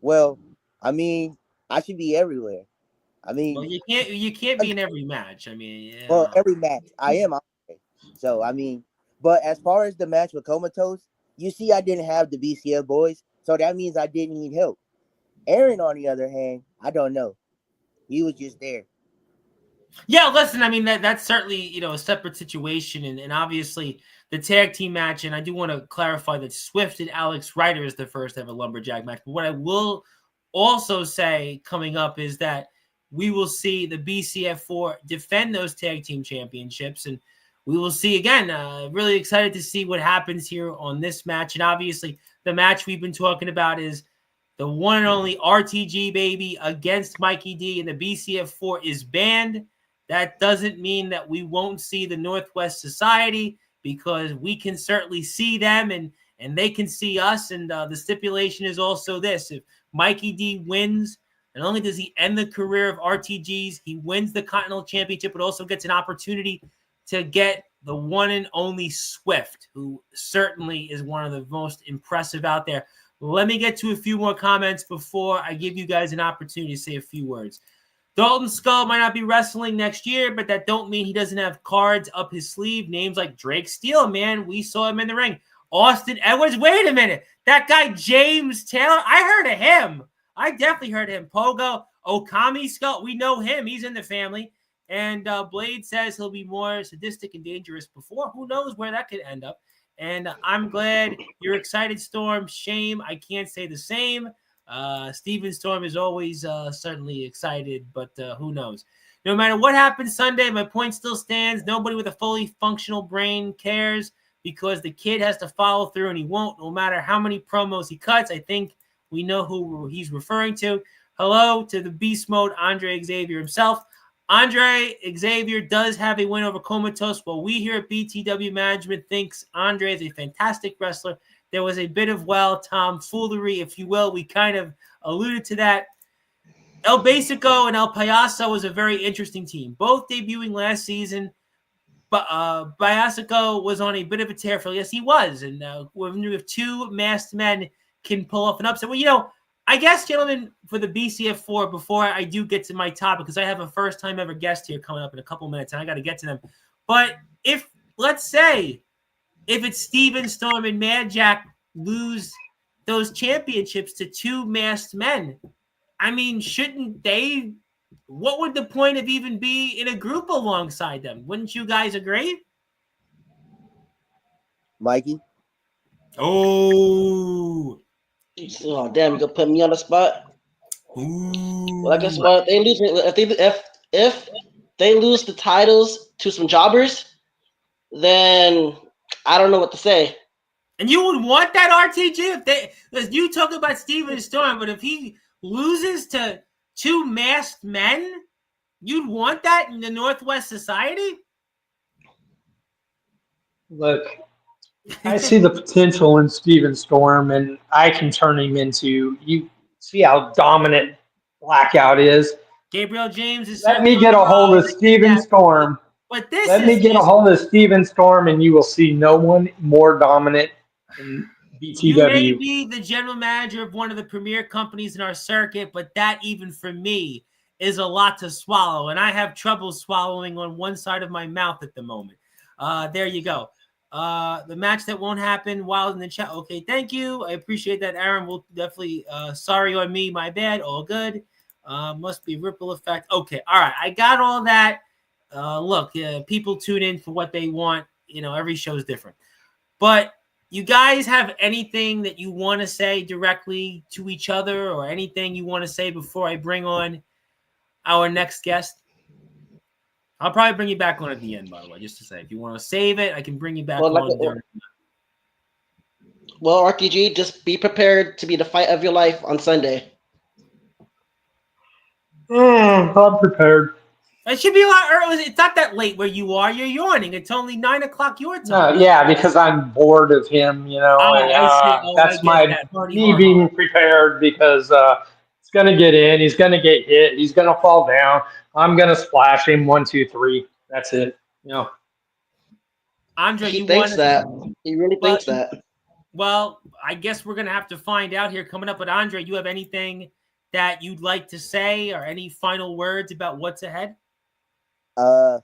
Well, I mean, I should be everywhere. I mean, well, you can't be in every match. I mean, yeah. Well, every match I am out there. So I mean, but as far as the match with Comatose, you see, I didn't have the BCF boys, so that means I didn't need help. Aaron, on the other hand, I don't know. He was just there. Yeah, listen, I mean that's certainly a separate situation, and obviously the tag team match. And I do want to clarify that Swift and Alex Ryder is the first ever lumberjack match. But what I will also say coming up is that we will see the BCF4 defend those tag team championships, and we will see again. Really excited to see what happens here on this match, and obviously the match we've been talking about is the one and only RTG baby against Mikey D, and the BCF4 is banned. That doesn't mean that we won't see the Northwest Society, because we can certainly see them and they can see us. And the stipulation is also this: if Mikey D wins, not only does he end the career of RTGs, he wins the Continental Championship, but also gets an opportunity to get the one and only Swift, who certainly is one of the most impressive out there. Let me get to a few more comments before I give you guys an opportunity to say a few words. Dalton Skull might not be wrestling next year, but that don't mean he doesn't have cards up his sleeve. Names like Drake Steele, man, we saw him in the ring. Austin Edwards, wait a minute. That guy James Taylor, I heard of him. I definitely heard of him. Pogo, Okami Skull, we know him. He's in the family. And Blade says he'll be more sadistic and dangerous before. Who knows where that could end up. And I'm glad you're excited, Storm. Shame I can't say the same. Steven Storm is always certainly excited, but who knows? No matter what happens Sunday, my point still stands. Nobody with a fully functional brain cares, because the kid has to follow through, and he won't, no matter how many promos he cuts. I think we know who he's referring to. Hello to the beast mode, Andre Xavier himself. Andre Xavier does have a win over Comatose, while we here at BTW Management thinks Andre is a fantastic wrestler. There was a bit of, tomfoolery, if you will. We kind of alluded to that. El Basico and El Payaso was a very interesting team, both debuting last season. But Biasico was on a bit of a tear for, yes, he was. And if two masked men can pull off an upset. Well, I guess, gentlemen, for the BCF4, before I do get to my topic, because I have a first-time ever guest here coming up in a couple minutes, and I got to get to them. But let's say, if it's Steven Storm and Mad Jack lose those championships to two masked men, I mean, shouldn't they? What would the point of even be in a group alongside them? Wouldn't you guys agree? Mikey? Oh, damn! You gonna put me on the spot? Ooh. Well, I guess if they lose the titles to some jobbers, then I don't know what to say. And you would want that RTG if you talk about Steven Storm, but if he loses to two masked men, you'd want that in the Northwest Society? Look, I see the potential in Steven Storm, and I can turn him into. You see how dominant Blackout is. Gabriel James is. Let me get a hold of Steven Storm. But this Let me get a hold of Steven Storm, and you will see no one more dominant in BTW. You may be the general manager of one of the premier companies in our circuit, but that, even for me, is a lot to swallow, and I have trouble swallowing on one side of my mouth at the moment. There you go. The match that won't happen. Wild in the chat. Okay, thank you. I appreciate that, Aaron. Will definitely. Sorry on me. My bad. All good. Must be ripple effect. Okay. All right. I got all that. Look, people tune in for what they want. Every show is different. But you guys have anything that you want to say directly to each other, or anything you want to say before I bring on our next guest? I'll probably bring you back on at the end, by the way, just to say. If you want to save it, I can bring you back on. Well, RTG, just be prepared to be the fight of your life on Sunday. I'm prepared. It should be a lot early. It's not that late where you are. You're yawning. It's only 9 o'clock your time. Yeah, because I'm bored of him, that's me being prepared, because it's going to get in. He's going to get hit. He's going to fall down. I'm going to splash him 1, 2, 3. That's it. Andre, he thinks that. He really thinks that. Well, I guess we're going to have to find out here coming up. But Andre, you have anything that you'd like to say, or any final words about what's ahead? I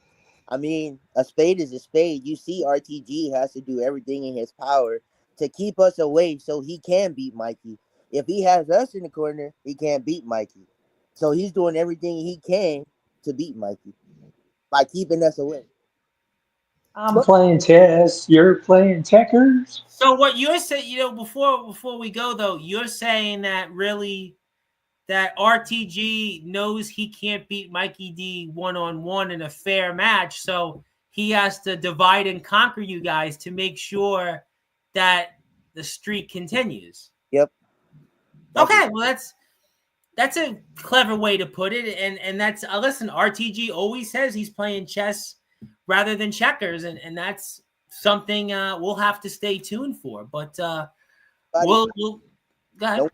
mean, a spade is a spade. You see, RTG has to do everything in his power to keep us away so he can beat Mikey. If he has us in the corner, he can't beat Mikey. So he's doing everything he can to beat Mikey. by keeping us away. I'm playing chess. You're playing checkers. So what you're saying, before we go though, you're saying that really that RTG knows he can't beat Mikey D one-on-one in a fair match, so he has to divide and conquer you guys to make sure that the streak continues. Yep. Okay, well that's a clever way to put it, and that's listen. RTG always says he's playing chess rather than checkers, and that's something we'll have to stay tuned for. But we'll go ahead. Nope.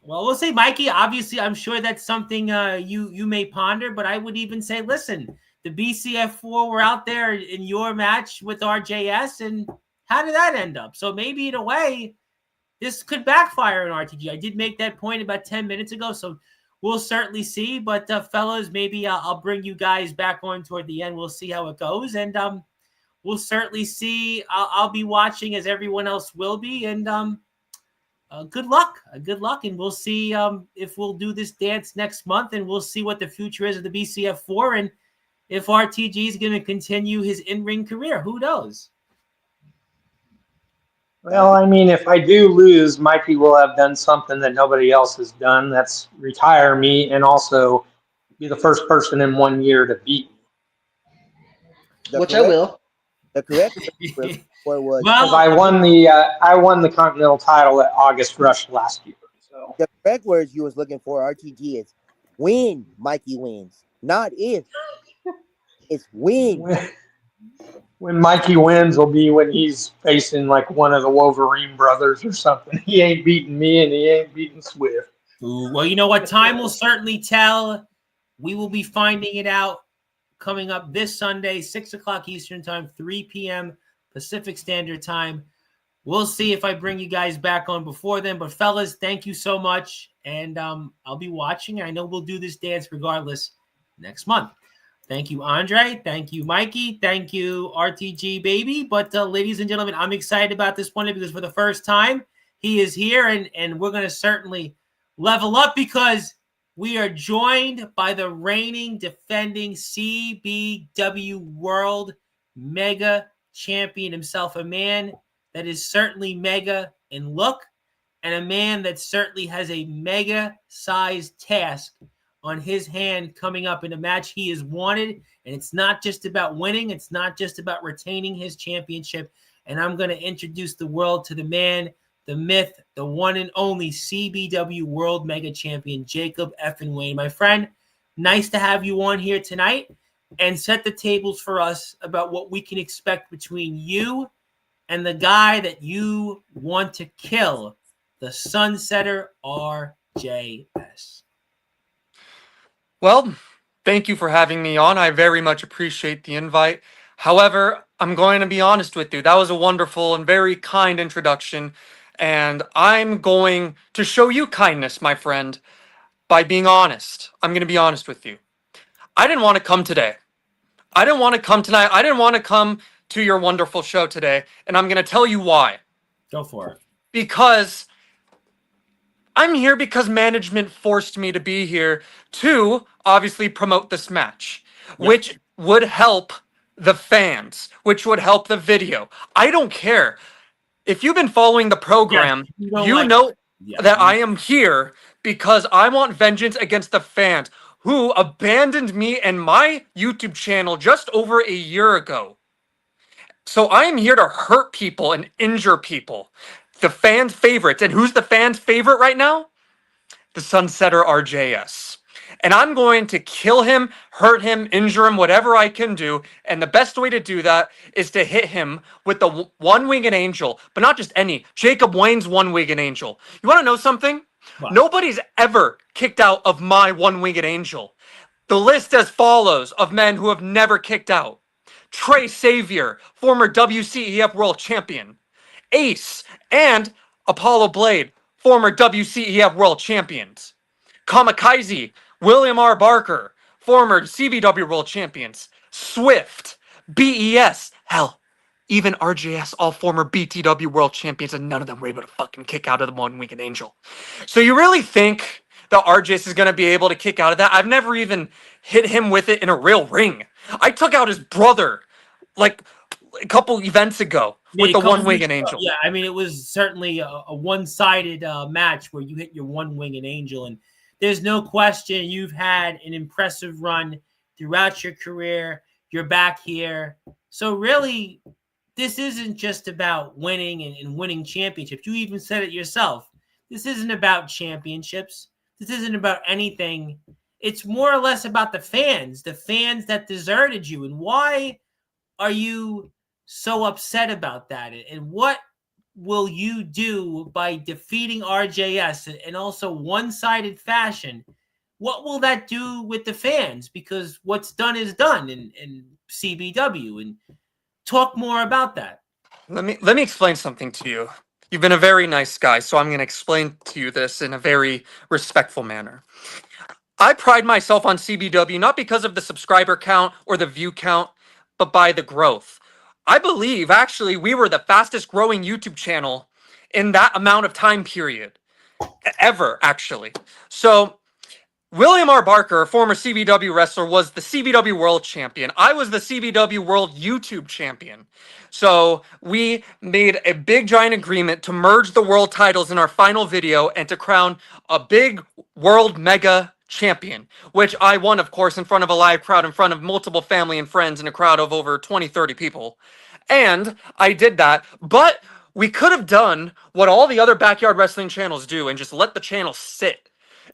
Well, we'll see, Mikey. Obviously, I'm sure that's something you may ponder. But I would even say, listen, the BCF4 were out there in your match with RJS, and how did that end up? So maybe in a way, this could backfire on RTG. I did make that point about 10 minutes ago, so we'll certainly see. But fellas, maybe I'll bring you guys back on toward the end. We'll see how it goes, and we'll certainly see. I'll be watching as everyone else will be, and good luck, and we'll see if we'll do this dance next month, and we'll see what the future is of the BCF4, and if RTG is going to continue his in-ring career. Who knows? Well, I mean, if I do lose, Mikey will have done something that nobody else has done. That's retire me and also be the first person in 1 year to beat me. Which I will. The correct word was Because I won the Continental title at August Rush last year. So the correct words you was looking for. RTG is win. Mikey wins, not if. It's win. when Mikey wins will be when he's facing like one of the Wolverine brothers or something. He ain't beating me and he ain't beating Swift. Ooh, well, you know what? Time will certainly tell. We will be finding it out coming up this Sunday, 6 o'clock Eastern Time, 3 p.m. Pacific Standard Time. We'll see if I bring you guys back on before then. But, fellas, thank you so much. And I'll be watching. I know we'll do this dance regardless next month. Thank you, Andre. Thank you, Mikey. Thank you, RTG, baby. But, ladies and gentlemen, I'm excited about this one because for the first time, he is here. And we're going to certainly level up because we are joined by the reigning, defending CBW World Mega Champion himself, a man that is certainly mega in look and a man that certainly has a mega-sized task on his hand coming up in a match he is wanted. And it's not just about winning. It's not just about retaining his championship. And I'm going to introduce the world to the man, the myth, the one and only CBW World Mega Champion, Jacob Effin Wayne. My friend, nice to have you on here tonight and set the tables for us about what we can expect between you and the guy that you want to kill, the Sunsetter RJS. Well, thank you for having me on. I very much appreciate the invite. However, I'm going to be honest with you. That was a wonderful and very kind introduction. And I'm going to show you kindness, my friend, by being honest. I'm going to be honest with you. I didn't want to come today. I didn't want to come tonight. I didn't want to come to your wonderful show today. And I'm going to tell you why. Go for it. Because I'm here because management forced me to be here to obviously promote this match, which would help the fans, which would help the video. I don't care. If you've been following the program, you know that I am here because I want vengeance against the fans who abandoned me and my YouTube channel just over a year ago. So I am here to hurt people and injure people. The fans' favorites. And who's the fans' favorite right now? The Sunsetter RJS. And I'm going to kill him, hurt him, injure him, whatever I can do. And the best way to do that is to hit him with the one-winged angel, but not just any. Jacob Wayne's one-winged angel. You want to know something? What? Nobody's ever kicked out of my one-winged angel. The list as follows of men who have never kicked out. Trey Savior, former WCEF World Champion. Ace and Apollo Blade, former WCEF World Champions. Kamikaze, William R. Barker, former CBW World Champions. Swift, BES, hell, even RJS, all former BTW World Champions, and none of them were able to fucking kick out of the one-winged angel. So you really think that RJS is going to be able to kick out of that. I've never even hit him with it in a real ring. I took out his brother like a couple events ago with the one-winged angel. Yeah, I mean, it was certainly a one-sided match where you hit your one-winged angel, and there's no question you've had an impressive run throughout your career. You're back here. So really, this isn't just about winning and winning championships. You even said it yourself. This isn't about championships. This isn't about anything. It's more or less about the fans that deserted you. And why are you so upset about that? And what will you do by defeating RJS in also one-sided fashion? What will that do with the fans? Because what's done is done in CBW. And talk more about that. Let me explain something to you. You've been a very nice guy, so I'm going to explain to you this in a very respectful manner. I pride myself on CBW not because of the subscriber count or the view count, but by the growth. I believe, actually, we were the fastest growing YouTube channel in that amount of time period. Ever, actually. So, William R. Barker, a former CBW wrestler, was the CBW World Champion. I was the CBW World YouTube Champion. So we made a big giant agreement to merge the world titles in our final video and to crown a big world mega champion, which I won, of course, in front of a live crowd, in front of multiple family and friends, in a crowd of over 20, 30 people. And I did that, but we could have done what all the other backyard wrestling channels do and just let the channel sit.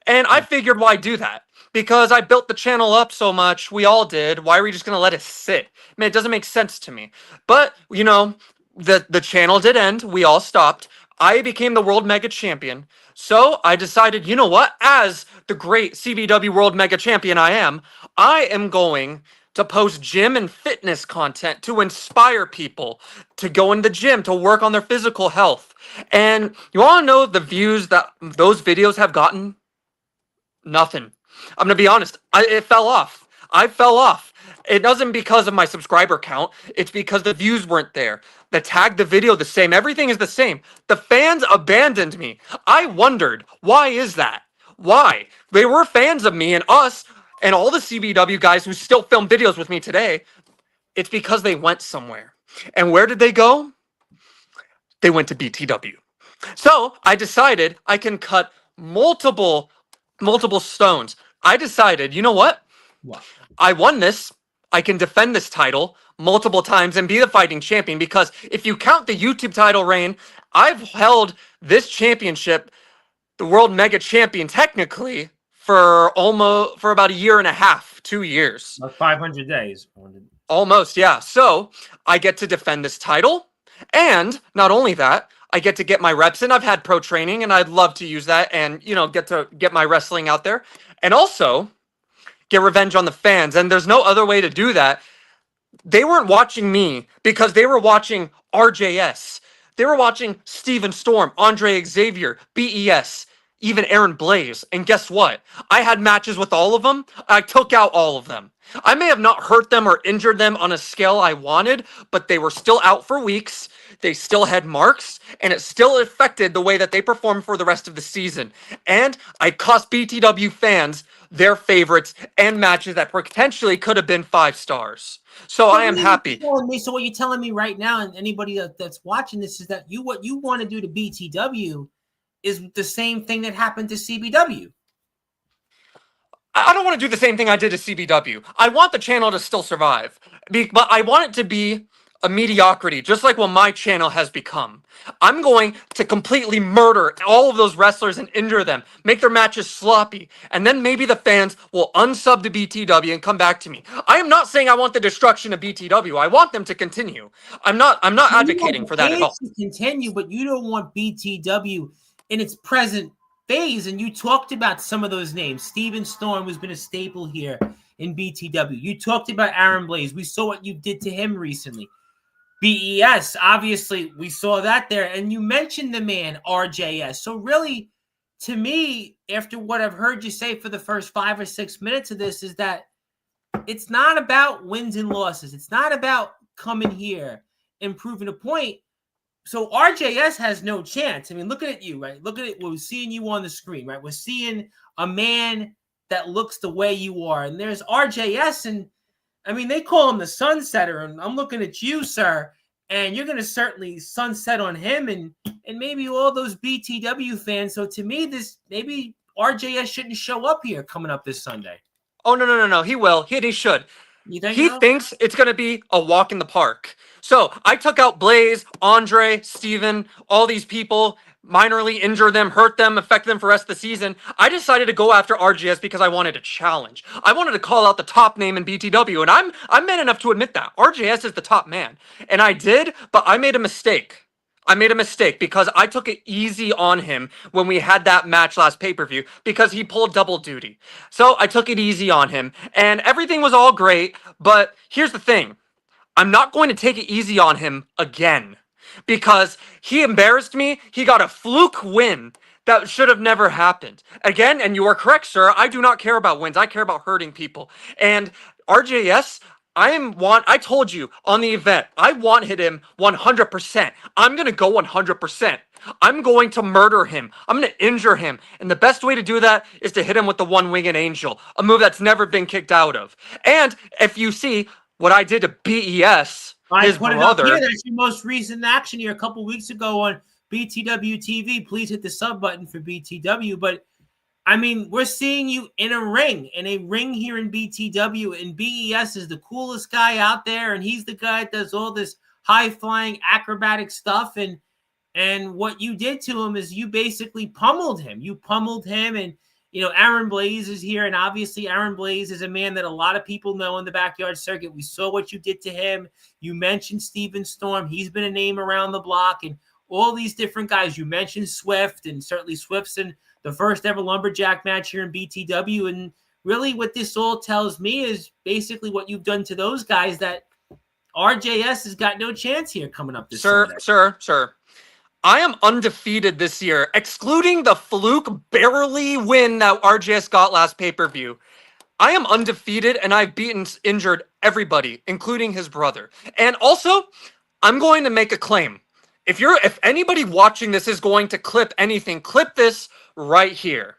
And I figured, why do that? Because I built the channel up so much. We all did. Why are we just going to let it sit? I mean, it doesn't make sense to me. But, you know, the channel did end. We all stopped. I became the World Mega Champion. So I decided, you know what? As the great CBW World Mega Champion I am going to post gym and fitness content to inspire people to go in the gym, to work on their physical health. And you all know the views that those videos have gotten? Nothing. I'm gonna be honest. It fell off. I fell off. It wasn't because of my subscriber count. It's because the views weren't there. The tag, the video, the same. Everything is the same. The fans abandoned me. I wondered, why is that? Why? They were fans of me and us and all the CBW guys who still film videos with me today. It's because they went somewhere. And where did they go? They went to BTW. So I decided I can cut multiple stones. I decided, you know what? Wow. I won this. I can defend this title multiple times and be the fighting champion, because if you count the YouTube title reign, I've held this championship, the World Mega Champion, technically for about a year and a half, 2 years. About 500 days. Almost, yeah. So I get to defend this title, and not only that, I get to get my reps in. I've had pro training, and I'd love to use that and, you know, get to get my wrestling out there. And also get revenge on the fans. And there's no other way to do that. They weren't watching me because they were watching RJS. They were watching Steven Storm, Andre Xavier, BES, even Aaron Blaze. And guess what? I had matches with all of them. I took out all of them. I may have not hurt them or injured them on a scale I wanted, but they were still out for weeks. They still had marks, and it still affected the way that they performed for the rest of the season. And I cost BTW fans their favorites and matches that potentially could have been 5 stars. So I am happy. So what you're telling me right now, and anybody that's watching this, is that what you want to do to BTW is the same thing that happened to CBW. I don't want to do the same thing I did to CBW. I want the channel to still survive, but I want it to be a mediocrity, just like what my channel has become. I'm going to completely murder all of those wrestlers and injure them, make their matches sloppy, and then maybe the fans will unsub to BTW and come back to me. I am not saying I want the destruction of BTW. I want them to continue. I'm not advocating for that at all. To continue, but you don't want BTW in its present phase. And you talked about some of those names. Steven Storm has been a staple here in BTW. You talked about Aaron Blaze. We saw what you did to him recently. BES, obviously, we saw that there. And you mentioned the man, RJS. So really, to me, after what I've heard you say for the first 5 or 6 minutes of this, is that it's not about wins and losses. It's not about coming here and proving a point. So RJS has no chance. I mean, looking at you, right? Look at it. We're seeing you on the screen, right? We're seeing a man that looks the way you are. And there's RJS, and I mean, they call him the sunsetter, and I'm looking at you, sir, and you're going to certainly sunset on him and maybe all those BTW fans. So to me, maybe RJS shouldn't show up here coming up this Sunday. Oh, no. He will. He should. You think He so? thinks it's going to be a walk in the park. So I took out Blaze, Andre, Steven, all these people, minorly injure them, hurt them, affect them for the rest of the season. I decided to go after RGS because I wanted a challenge. I wanted to call out the top name in BTW, and I'm man enough to admit that. RGS is the top man. And I did, but I made a mistake. I made a mistake because I took it easy on him when we had that match last pay-per-view because he pulled double duty. So I took it easy on him and everything was all great, but here's the thing. I'm not going to take it easy on him again because he embarrassed me. He got a fluke win that should have never happened. Again, and you are correct, sir, I do not care about wins. I care about hurting people. And RJS, I told you on the event, I wanted him 100%. I'm going to go 100%. I'm going to murder him. I'm going to injure him. And the best way to do that is to hit him with the one-winged angel, a move that's never been kicked out of. And if you see what I did to BES, his brother. Here, that's your most recent action here a couple weeks ago on BTW TV. Please hit the sub button for BTW. But I mean, we're seeing you in a ring here in BTW, and BES is the coolest guy out there, and he's the guy that does all this high-flying acrobatic stuff, and what you did to him is you basically pummeled him. You pummeled him, and, you know, Aaron Blaze is here, and obviously Aaron Blaze is a man that a lot of people know in the backyard circuit. We saw what you did to him. You mentioned Steven Storm. He's been a name around the block, and all these different guys. You mentioned Swift, and certainly Swift's in the first ever lumberjack match here in BTW. And really what this all tells me is basically what you've done to those guys, that RJS has got no chance here coming up this Sunday. Sir. I am undefeated this year, excluding the fluke barely win that RJS got last pay-per-view. I am undefeated, and I've injured everybody, including his brother. And also, I'm going to make a claim. If anybody watching this is going to clip anything, clip this right here.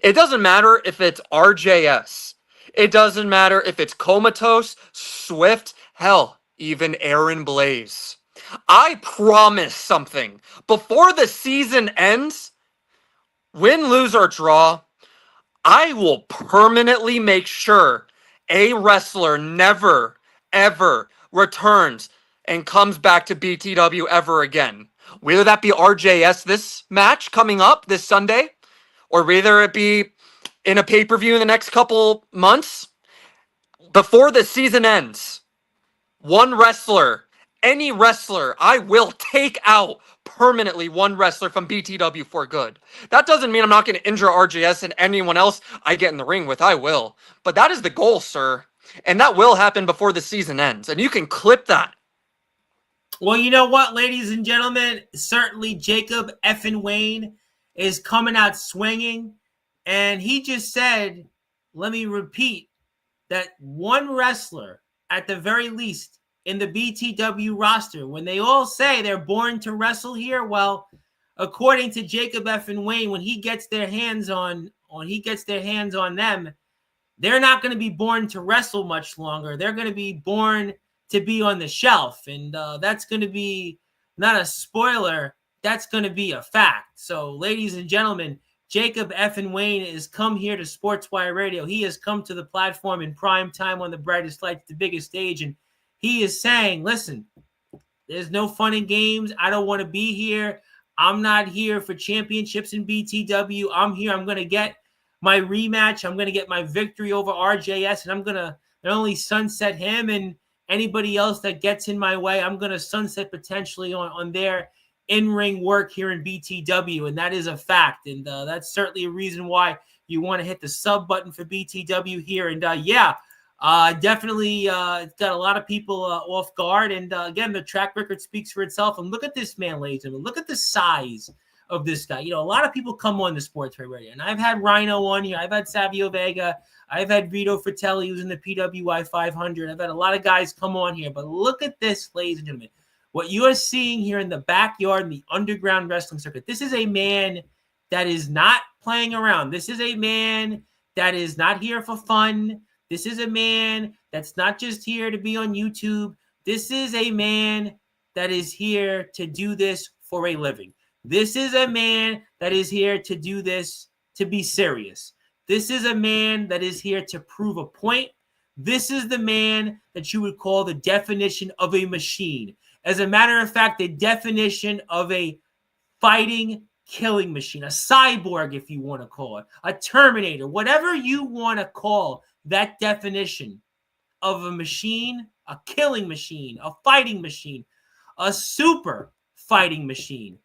It doesn't matter if it's RJS. It doesn't matter if it's Comatose, Swift, hell, even Aaron Blaze. I promise something. Before the season ends, win, lose, or draw, I will permanently make sure a wrestler never, ever returns and comes back to BTW ever again. Whether that be RJS this match coming up this Sunday, or whether it be in a pay-per-view in the next couple months, before the season ends, one wrestler, any wrestler, I will take out permanently one wrestler from BTW for good. That doesn't mean I'm not going to injure RJS and anyone else I get in the ring with. I will. But that is the goal, sir. And that will happen before the season ends. And you can clip that. Well, you know what, ladies and gentlemen? Certainly Jacob effing Wayne is coming out swinging. And he just said, let me repeat, that one wrestler, at the very least, in the BTW roster, when they all say they're born to wrestle here, well, according to Jacob effing Wayne, when he gets their hands on them, they're not going to be born to wrestle much longer. They're going to be born to be on the shelf. And that's going to be not a spoiler. That's going to be a fact. So, ladies and gentlemen, Jacob effing Wayne has come here to Sportswire Radio. He has come to the platform in prime time on the brightest lights, the biggest stage. And he is saying, listen, there's no fun and games. I don't want to be here. I'm not here for championships in BTW. I'm here. I'm going to get my rematch. I'm going to get my victory over RJS, and I'm going to not only sunset him and anybody else that gets in my way, I'm going to sunset potentially on their in-ring work here in BTW, and that is a fact. And that's certainly a reason why you want to hit the sub button for BTW here. And definitely it's got a lot of people off guard. And again, the track record speaks for itself. And look at this man, ladies and gentlemen. Look at the size of this guy. You know, a lot of people come on the Sportswire Radio, and I've had Rhino on here. I've had Savio Vega. I've had Vito Fratelli, who's in the PWI 500. I've had a lot of guys come on here. But look at this, ladies and gentlemen. What you are seeing here in the backyard in the underground wrestling circuit, this is a man that is not playing around. This is a man that is not here for fun. This is a man that's not just here to be on YouTube. This is a man that is here to do this for a living. This is a man that is here to do this to be serious. This is a man that is here to prove a point. This is the man that you would call the definition of a machine. As a matter of fact, the definition of a fighting, killing machine, a cyborg, if you want to call it, a Terminator, whatever you want to call that definition of a machine, a killing machine, a fighting machine, a super fighting machine.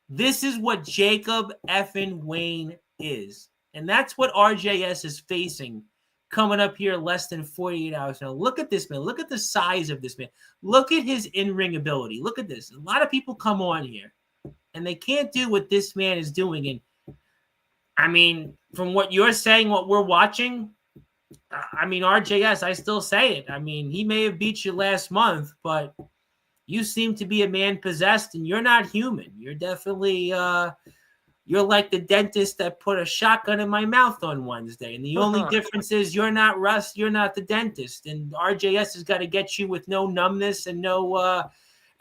This is what Jacob effing Wayne is. And that's what RJS is facing coming up here less than 48 hours now. Look at this man. Look at the size of this man. Look at his in-ring ability. Look at this. A lot of people come on here and they can't do what this man is doing. And I mean, from what you're saying, what we're watching, I mean, RJS, I still say it. I mean, he may have beat you last month, but you seem to be a man possessed and you're not human. You're definitely, you're like the dentist that put a shotgun in my mouth on Wednesday. And the only difference is you're not Russ, you're not the dentist. And RJS has got to get you with no numbness and no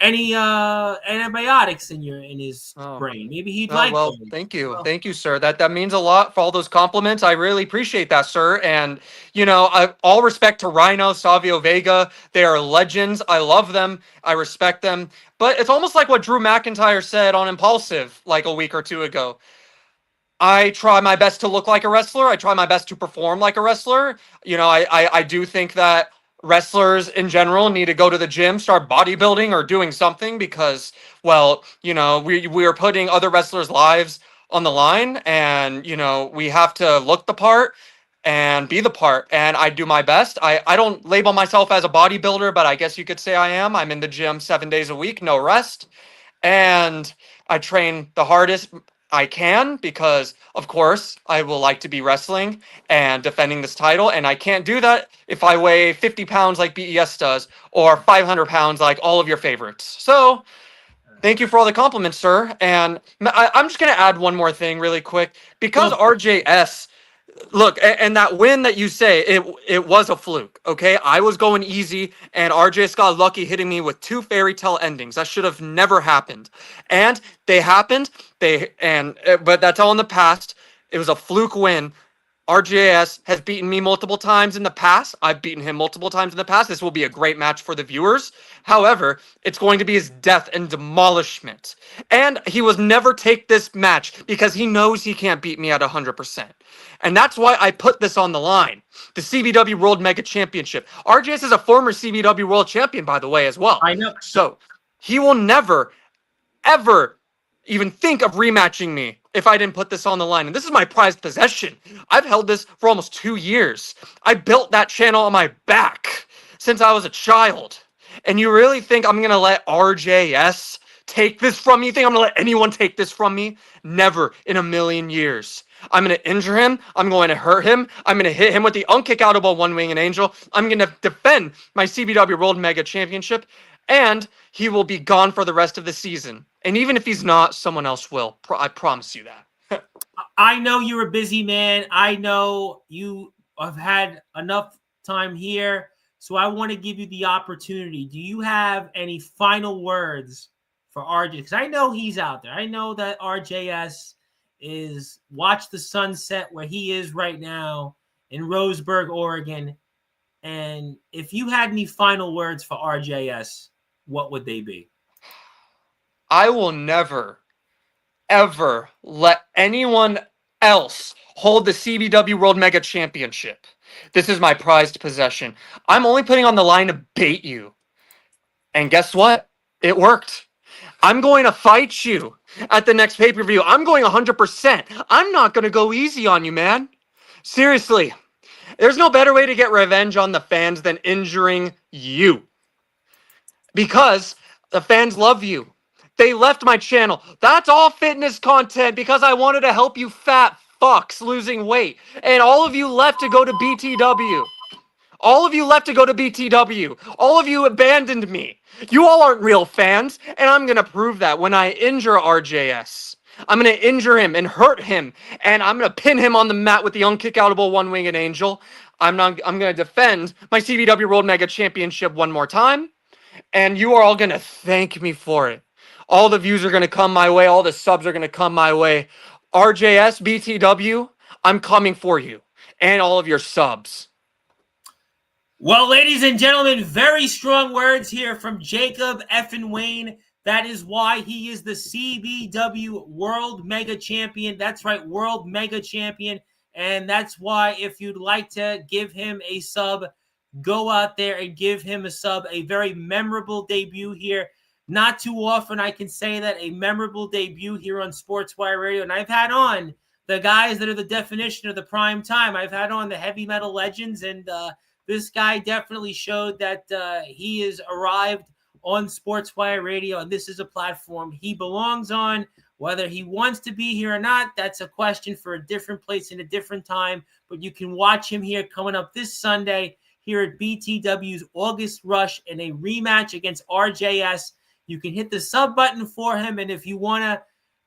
any antibiotics in his brain. Maybe he'd like well, them. thank you. Thank you, sir. That means a lot for all those compliments. I really appreciate that, sir. And, you know, all respect to Rhino, Savio Vega. They are legends. I love them. I respect them. But it's almost like what Drew McIntyre said on Impulsive like a week or two ago. I try my best to look like a wrestler. I try my best to perform like a wrestler. You know, I do think that wrestlers in general need to go to the gym, start bodybuilding or doing something because, well, you know, we are putting other wrestlers' lives on the line and, you know, we have to look the part and be the part. And I do my best. I don't label myself as a bodybuilder, but I guess you could say I am. I'm in the gym 7 days a week, no rest. And I train the hardest I can because, of course, I will like to be wrestling and defending this title. And I can't do that if I weigh 50 pounds like BES does or 500 pounds like all of your favorites. So thank you for all the compliments, sir. And I'm just going to add one more thing really quick. Because RJS, look, and that win that you say, it was a fluke, okay? I was going easy, and RJS got lucky hitting me with 2 fairy tale endings. That should have never happened. And they happened, but that's all in the past. It was a fluke win. RJS has beaten me multiple times in the past. I've beaten him multiple times in the past. This will be a great match for the viewers. However, it's going to be his death and demolishment. And he will never take this match because he knows he can't beat me at 100%. And that's why I put this on the line. The CBW World Mega Championship. RJS is a former CBW World Champion, by the way, as well. I know. So he will never, ever even think of rematching me if I didn't put this on the line. And this is my prized possession. I've held this for almost 2 years. I built that channel on my back since I was a child. And you really think I'm going to let RJS take this from me? You think I'm going to let anyone take this from me? Never in a million years. I'm going to injure him. I'm going to hurt him. I'm going to hit him with the unkick out of a one-winged angel. I'm going to defend my CBW World Mega Championship. And he will be gone for the rest of the season. And even if he's not, someone else will. I promise you that. I know you're a busy man. I know you have had enough time here. So I want to give you the opportunity. Do you have any final words for RJ? Because I know he's out there. I know that RJS is watch the sunset where he is right now in Roseburg, Oregon. And if you had any final words for RJS, what would they be? I will never, ever let anyone else hold the CBW World Mega Championship. This is my prized possession. I'm only putting on the line to bait you. And guess what? It worked. I'm going to fight you at the next pay-per-view. I'm going 100%. I'm not going to go easy on you, man. Seriously. There's no better way to get revenge on the fans than injuring you. Because the fans love you. They left my channel. That's all fitness content because I wanted to help you fat fucks losing weight. And all of you left to go to BTW. All of you left to go to BTW. All of you abandoned me. You all aren't real fans. And I'm going to prove that when I injure RJS. I'm going to injure him and hurt him, and I'm going to pin him on the mat with the unkick-outable one-winged angel. I'm going to defend my CBW World Mega Championship one more time, and you are all going to thank me for it. All the views are going to come my way. All the subs are going to come my way. RJS, BTW, I'm coming for you and all of your subs. Well, ladies and gentlemen, very strong words here from Jacob effing Wayne. That is why he is the CBW World Mega Champion. That's right, World Mega Champion. And that's why if you'd like to give him a sub, go out there and give him a sub. A very memorable debut here. Not too often I can say that, a memorable debut here on Sportswire Radio. And I've had on the guys that are the definition of the prime time. I've had on the heavy metal legends, and this guy definitely showed that he has arrived on Sportswire Radio, and this is a platform he belongs on. Whether he wants to be here or not, that's a question for a different place in a different time. But you can watch him here coming up this Sunday here at BTW's August Rush in a rematch against RJS. You can hit the sub button for him, and if you want to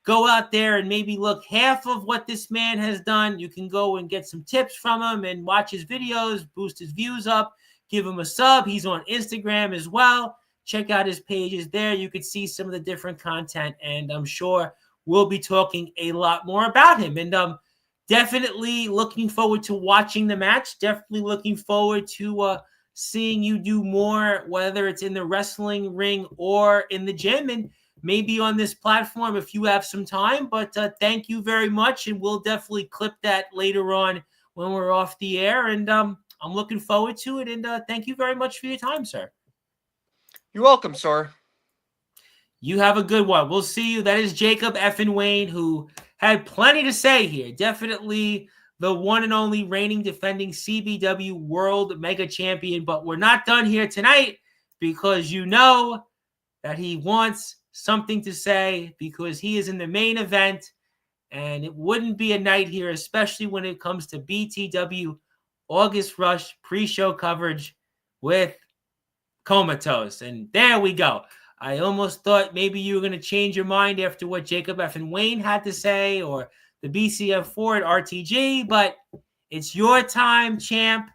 go out there and maybe look half of what this man has done, you can go and get some tips from him and watch his videos, boost his views up, give him a sub. He's on Instagram as well. Check out his pages there. You could see some of the different content, and I'm sure we'll be talking a lot more about him. And definitely looking forward to watching the match. Definitely looking forward to seeing you do more, whether it's in the wrestling ring or in the gym, and maybe on this platform if you have some time. But thank you very much, and we'll definitely clip that later on when we're off the air. And I'm looking forward to it, and thank you very much for your time, sir. You're welcome, sir. You have a good one. We'll see you. That is Jacob effing Wayne, who had plenty to say here. Definitely the one and only reigning defending CBW World Mega Champion. But we're not done here tonight, because you know that he wants something to say, because he is in the main event, and it wouldn't be a night here, especially when it comes to BTW August Rush pre-show coverage with Comatose. And there we go. I almost thought maybe you were going to change your mind after what Jacob effing Wayne had to say, or the BCF4 at RTG, but it's your time, champ,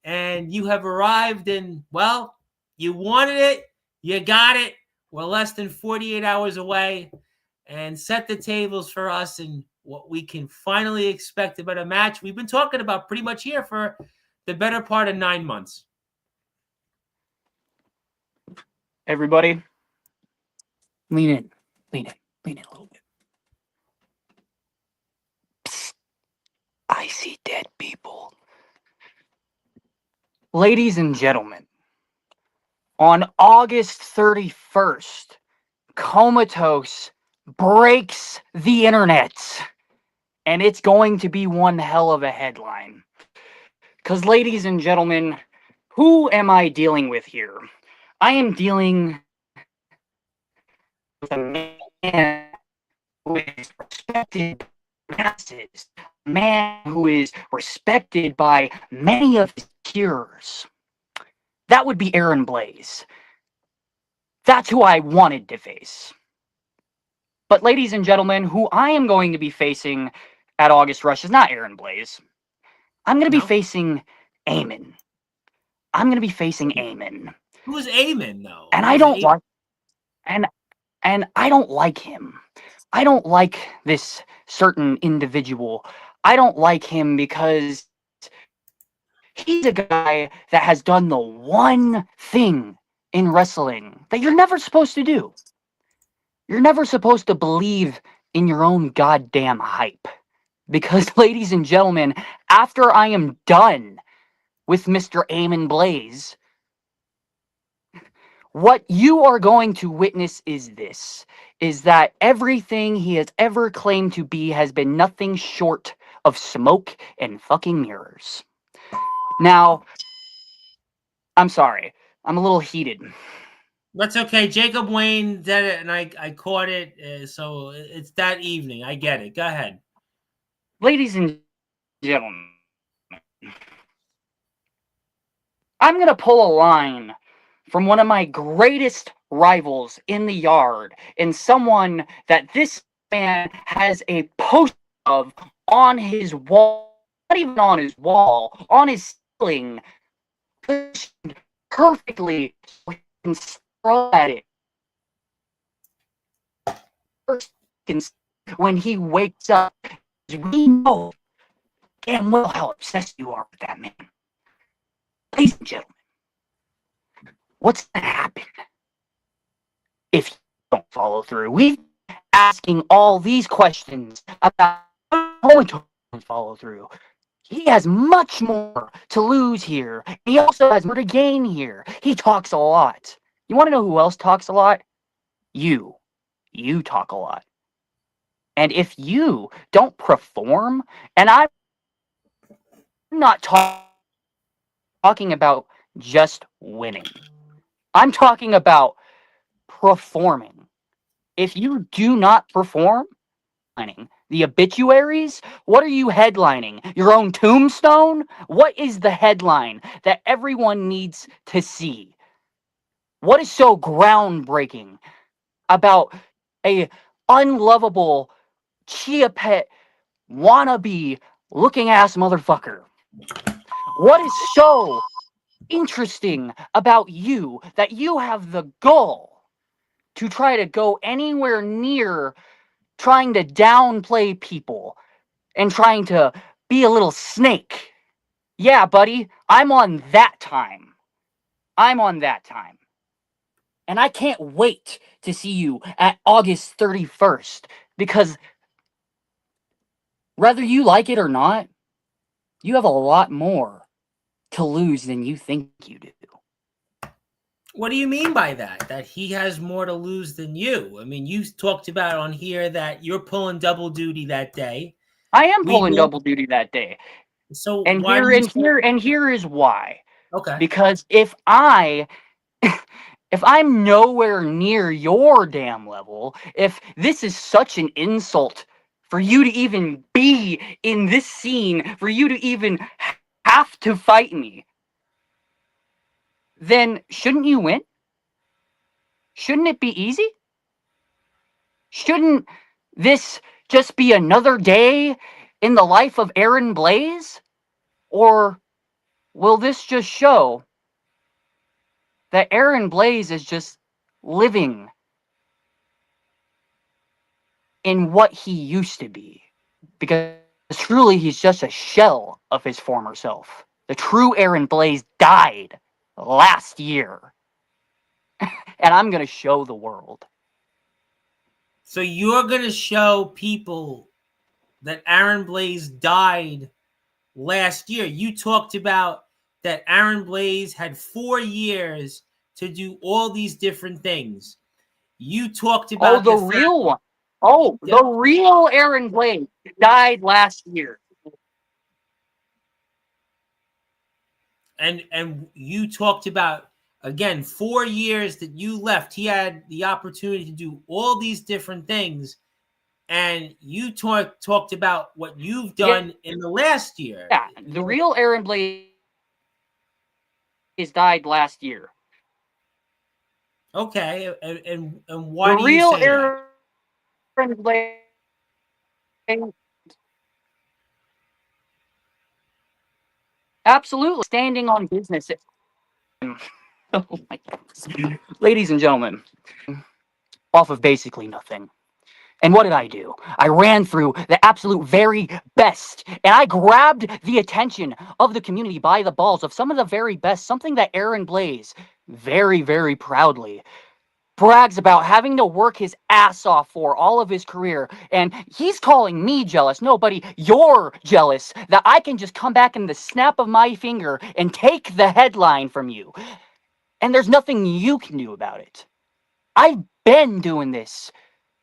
and you have arrived, and, well, you wanted it, you got it. We're less than 48 hours away, and set the tables for us and what we can finally expect about a match we've been talking about pretty much here for the better part of 9 months. Everybody, lean in a little bit. Psst. I see dead people. Ladies and gentlemen, on August 31st, Comatose breaks the internet. And it's going to be one hell of a headline. Because, ladies and gentlemen, who am I dealing with here? I am dealing with a man who is respected by masses, a man who is respected by many of his peers. That would be Aaron Blaze. That's who I wanted to face. But, ladies and gentlemen, who I am going to be facing at August Rush is not Aaron Blaze. I'm going to be facing Eamon. I'm going to be facing Eamon. Who's Eamon, though? And I don't like, and I don't like him. I don't like this certain individual. I don't like him because he's a guy that has done the one thing in wrestling that you're never supposed to do. You're never supposed to believe in your own goddamn hype. Because, ladies and gentlemen, after I am done with Mr. Eamon Blaze, what you are going to witness is this, is that everything he has ever claimed to be has been nothing short of smoke and fucking mirrors. Now, I'm sorry. I'm a little heated. That's okay. Jacob Wayne did it, and I caught it, so it's that evening. I get it. Go ahead. Ladies and gentlemen, I'm going to pull a line from one of my greatest rivals in the yard, and someone that this man has a poster of on his wall, not even on his wall, on his ceiling, positioned perfectly so he can throw at it when he wakes up. We know damn well how obsessed you are with that man. Ladies and gentlemen, what's going to happen if you don't follow through? We've been asking all these questions about how to follow through. He has much more to lose here. He also has more to gain here. He talks a lot. You want to know who else talks a lot? You. You talk a lot. And if you don't perform, and I'm not talking about just winning, I'm talking about performing. If you do not perform, the obituaries, what are you headlining? Your own tombstone? What is the headline that everyone needs to see? What is so groundbreaking about a unlovable chia pet wannabe looking ass motherfucker? What is so interesting about you that you have the gall to try to go anywhere near trying to downplay people and trying to be a little snake? Yeah, buddy, I'm on that time. I'm on that time. And I can't wait to see you at August 31st, because whether you like it or not, you have a lot more to lose than you think you do. What do you mean by that? That he has more to lose than you? I mean, you talked about on here that you're pulling double duty that day. I am pulling double duty that day. So And why here is why. Okay. Because if I'm nowhere near your damn level, if this is such an insult for you to even be in this scene, for you to even have to fight me, then shouldn't you win? Shouldn't it be easy? Shouldn't this just be another day in the life of Aaron Blaze? Or will this just show that Aaron Blaze is just living in what he used to be? Because truly, he's just a shell of his former self. The true Aaron Blaze died last year. And I'm going to show the world. So you're going to show people that Aaron Blaze died last year. You talked about that Aaron Blaze had 4 years to do all these different things. You talked about the real one. Oh, the real Aaron Blaze died last year. And you talked about, again, 4 years that you left. He had the opportunity to do all these different things. And you talked about what you've done in the last year. Yeah, the real Aaron Blaze died last year. Okay, and why the do real you say Aaron that? Blaze absolutely standing on business. Oh my God. Ladies and gentlemen, off of basically nothing. And what did I do? I ran through the absolute very best, and I grabbed the attention of the community by the balls of some of the very best, something that Aaron Blaze very, very proudly brags about having to work his ass off for all of his career. And he's calling me jealous. No, buddy, you're jealous that I can just come back in the snap of my finger and take the headline from you. And there's nothing you can do about it. I've been doing this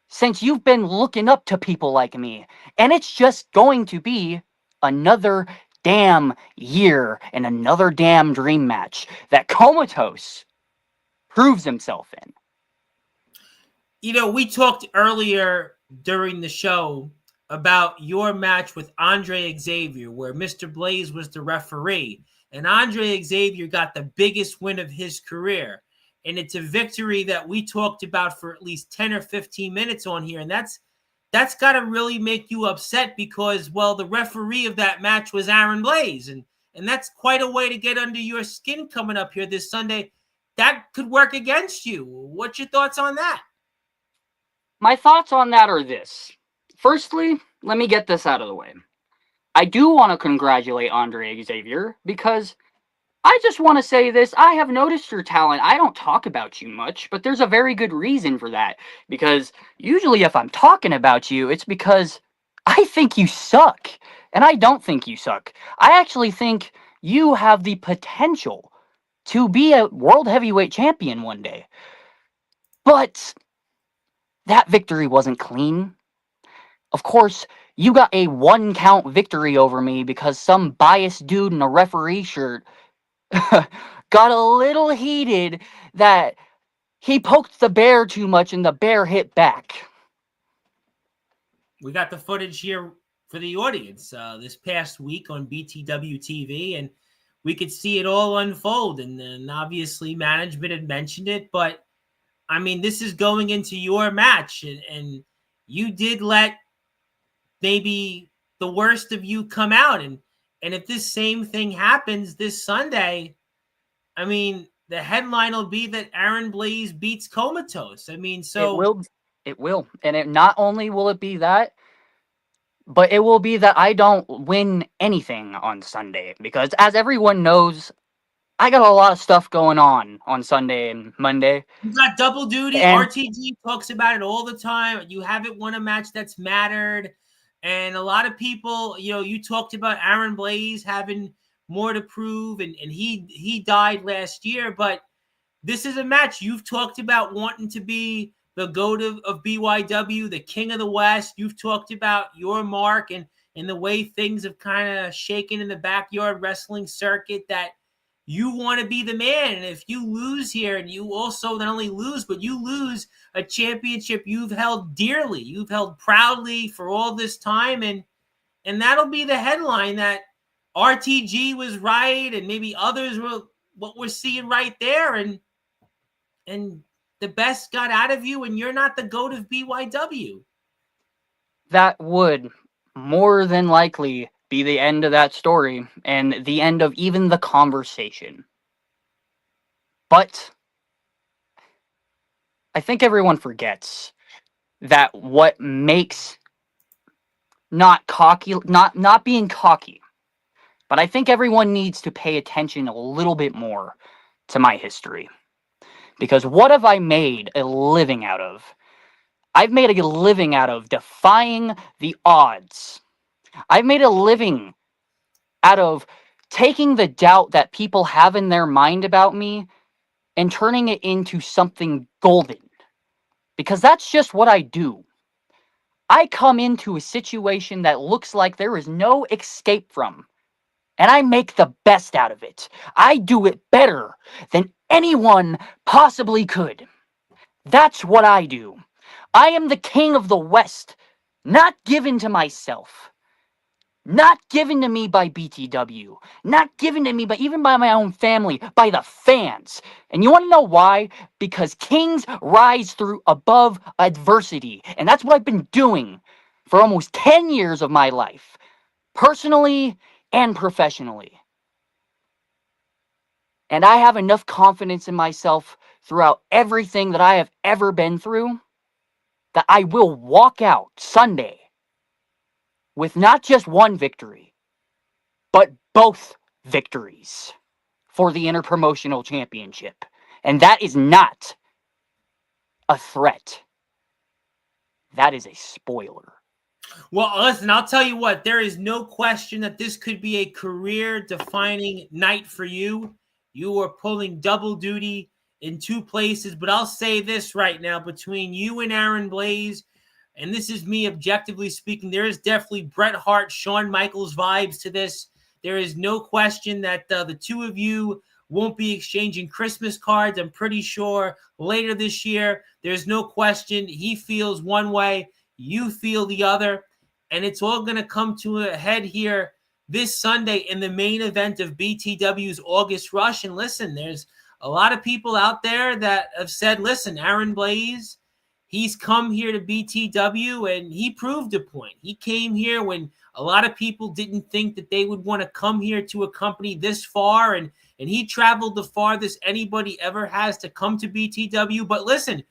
since you've been looking up to people like me. And it's just going to be another damn year and another damn dream match that Comatose proves himself in. You know, we talked earlier during the show about your match with Andre Xavier, where Mr. Blaze was the referee. And Andre Xavier got the biggest win of his career. And it's a victory that we talked about for at least 10 or 15 minutes on here. And that's that's got to really make you upset because, well, the referee of that match was Aaron Blaze. And that's quite a way to get under your skin coming up here this Sunday. That could work against you. What's your thoughts on that? My thoughts on that are this. Firstly, let me get this out of the way. I do want to congratulate Andre Xavier because I just want to say this. I have noticed your talent. I don't talk about you much, but there's a very good reason for that. Because usually if I'm talking about you, it's because I think you suck. And I don't think you suck. I actually think you have the potential to be a world heavyweight champion one day. But that victory wasn't clean. Of course, you got a 1-count victory over me because some biased dude in a referee shirt got a little heated that he poked the bear too much and the bear hit back. We got the footage here for the audience this past week on BTW TV, and we could see it all unfold. And then obviously management had mentioned it, but I mean, this is going into your match, and you did let maybe the worst of you come out. And if this same thing happens this Sunday, I mean, the headline will be that Aaron Blaze beats Comatose. I mean, so it will. And it not only will it be that, but it will be that I don't win anything on Sunday. Because as everyone knows, I got a lot of stuff going on Sunday and Monday. You got double duty. And RTG talks about it all the time. You haven't won a match that's mattered. And a lot of people, you talked about Aaron Blaze having more to prove, and he died last year. But this is a match you've talked about wanting to be the GOAT of BYW, the King of the West. You've talked about your mark and the way things have kind of shaken in the backyard wrestling circuit, that you want to be the man. And if you lose here, and you also not only lose, but you lose a championship you've held dearly, you've held proudly for all this time, and that'll be the headline, that RTG was right, and maybe others were what we're seeing right there, and the best got out of you, and you're not the GOAT of BYW. That would more than likely be the end of that story, and the end of even the conversation. But I think everyone forgets that what makes not being cocky, but I think everyone needs to pay attention a little bit more to my history. Because what have I made a living out of? I've made a living out of defying the odds. I've made a living out of taking the doubt that people have in their mind about me and turning it into something golden. Because that's just what I do. I come into a situation that looks like there is no escape from, and I make the best out of it. I do it better than anyone possibly could. That's what I do. I am the King of the West, not given to myself. Not given to me by BTW. Not given to me even by my own family, by the fans. And you want to know why? Because kings rise above adversity. And that's what I've been doing for almost 10 years of my life, personally and professionally. And I have enough confidence in myself throughout everything that I have ever been through that I will walk out Sunday with not just one victory, but both victories for the Interpromotional Championship. And that is not a threat. That is a spoiler. Well, listen, I'll tell you what, there is no question that this could be a career-defining night for you. You are pulling double duty in two places, but I'll say this right now, between you and Aaron Blaze, and this is me objectively speaking, there is definitely Bret Hart, Shawn Michaels vibes to this. There is no question that the two of you won't be exchanging Christmas cards. I'm pretty sure later this year, there's no question he feels one way, you feel the other, and it's all going to come to a head here this Sunday in the main event of BTW's August Rush. And listen, there's a lot of people out there that have said, listen, Aaron Blaze, he's come here to BTW and he proved a point. He came here when a lot of people didn't think that they would want to come here to a company this far, and he traveled the farthest anybody ever has to come to BTW. But listen,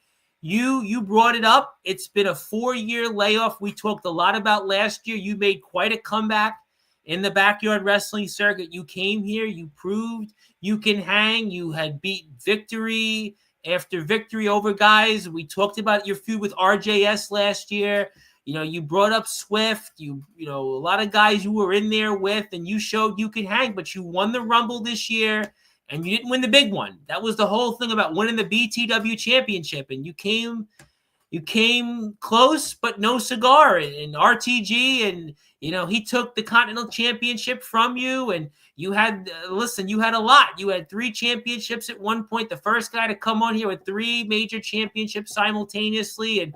you brought it up. It's been a 4-year layoff. We talked a lot about last year. You made quite a comeback in the backyard wrestling circuit. You came here. You proved you can hang. You had beat victory after victory over guys. We talked about your feud with RJS last year. You know, you brought up Swift. You know, a lot of guys you were in there with, and you showed you could hang. But you won the Rumble this year. And you didn't win the big one. That was the whole thing about winning the BTW championship. And you came close, but no cigar. And RTG, and you know, he took the Continental Championship from you. And you had, you had a lot. You had 3 championships at one point. The first guy to come on here with 3 major championships simultaneously.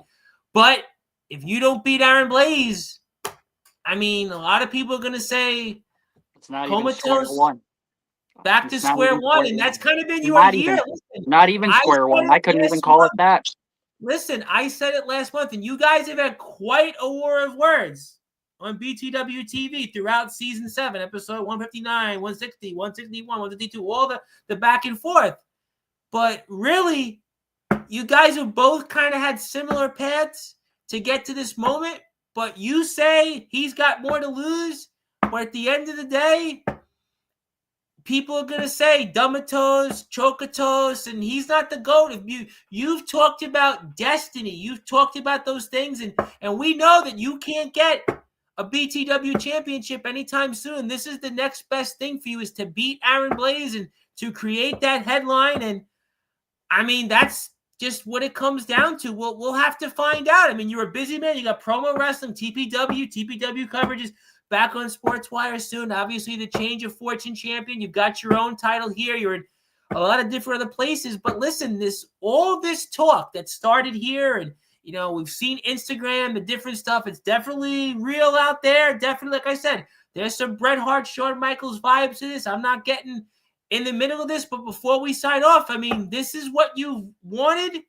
But if you don't beat Aaron Blaze, I mean, a lot of people are gonna say it's not comatose. even square one. Back to square one, and that's kind of been your year. Listen, not even square one. I couldn't even call it that. Listen, I said it last month, and you guys have had quite a war of words on BTW TV throughout season 7, episode 159, 160, 161, 152, all the back and forth. But really, you guys have both kind of had similar paths to get to this moment. But you say he's got more to lose, but at the end of the day, people are going to say Dumatos, Chokatos, and he's not the GOAT. If you've talked about destiny. You've talked about those things, and we know that you can't get a BTW championship anytime soon. This is the next best thing for you, is to beat Aaron Blaze and to create that headline. And, I mean, that's just what it comes down to. We'll have to find out. I mean, you're a busy man. You got promo wrestling, TPW coverages, back on Sportswire soon. Obviously, the Change of Fortune champion. You've got your own title here. You're in a lot of different other places. But listen, all this talk that started here, and you know, we've seen Instagram, the different stuff. It's definitely real out there. Definitely, like I said, there's some Bret Hart, Shawn Michaels vibes to this. I'm not getting in the middle of this, but before we sign off, I mean, this is what you wanted.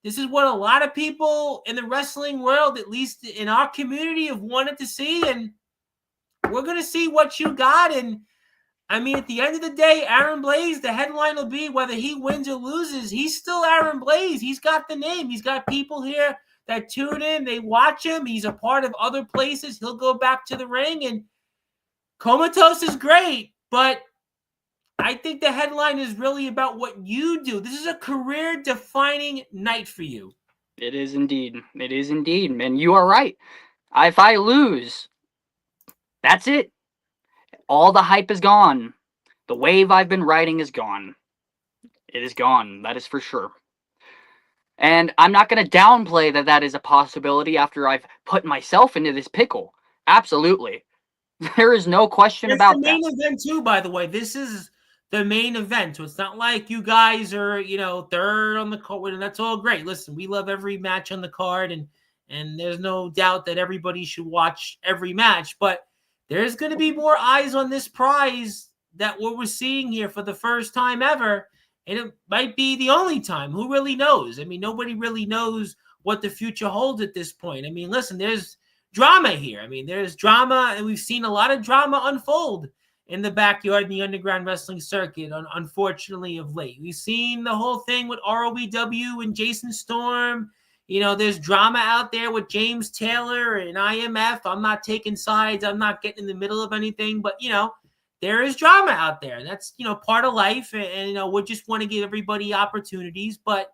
This is what a lot of people in the wrestling world, at least in our community, have wanted to see, and we're going to see what you got. And, I mean, at the end of the day, Aaron Blaze, the headline will be whether he wins or loses. He's still Aaron Blaze. He's got the name. He's got people here that tune in. They watch him. He's a part of other places. He'll go back to the ring. And Comatose is great, but I think the headline is really about what you do. This is a career-defining night for you. It is indeed. It is indeed. And you are right. If I lose, that's it. All the hype is gone. The wave I've been riding is gone. It is gone. That is for sure. And I'm not going to downplay that is a possibility after I've put myself into this pickle. Absolutely. There is no question about that. It's the main event too, by the way. This is the main event. So it's not like you guys are, you know, third on the card, and that's all great. Listen, we love every match on the card, and there's no doubt that everybody should watch every match, but there's going to be more eyes on this prize that what we're seeing here for the first time ever, and it might be the only time. Who really knows? I mean, nobody really knows what the future holds at this point. I mean, listen, there's drama here. I mean, there's drama, and we've seen a lot of drama unfold in the backyard in the underground wrestling circuit, unfortunately, of late. We've seen the whole thing with ROBW and Jason Storm. You know, there's drama out there with James Taylor and IMF. I'm not taking sides. I'm not getting in the middle of anything. But, you know, there is drama out there. And that's, you know, part of life. And you know, we just want to give everybody opportunities. But,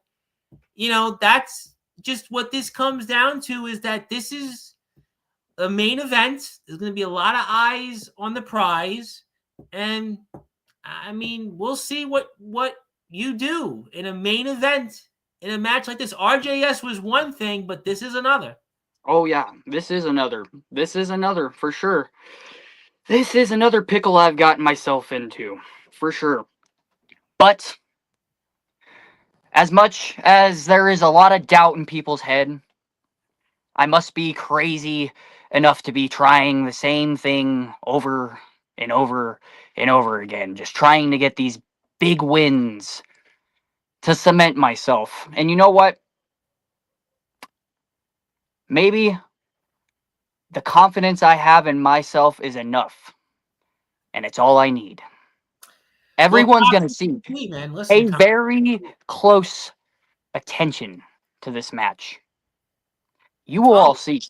you know, that's just what this comes down to, is that this is a main event. There's going to be a lot of eyes on the prize. And, I mean, we'll see what you do in a main event. In a match like this. RJS was one thing, but this is another. Oh, yeah. This is another. This is another, for sure. This is another pickle I've gotten myself into, for sure. But, as much as there is a lot of doubt in people's head, I must be crazy enough to be trying the same thing over and over and over again. Just trying to get these big wins to cement myself. And you know what? maybe the confidence I have in myself is enough, and it's all I need. Everyone's going to see man. a Listen, very close attention to this match. You will all see.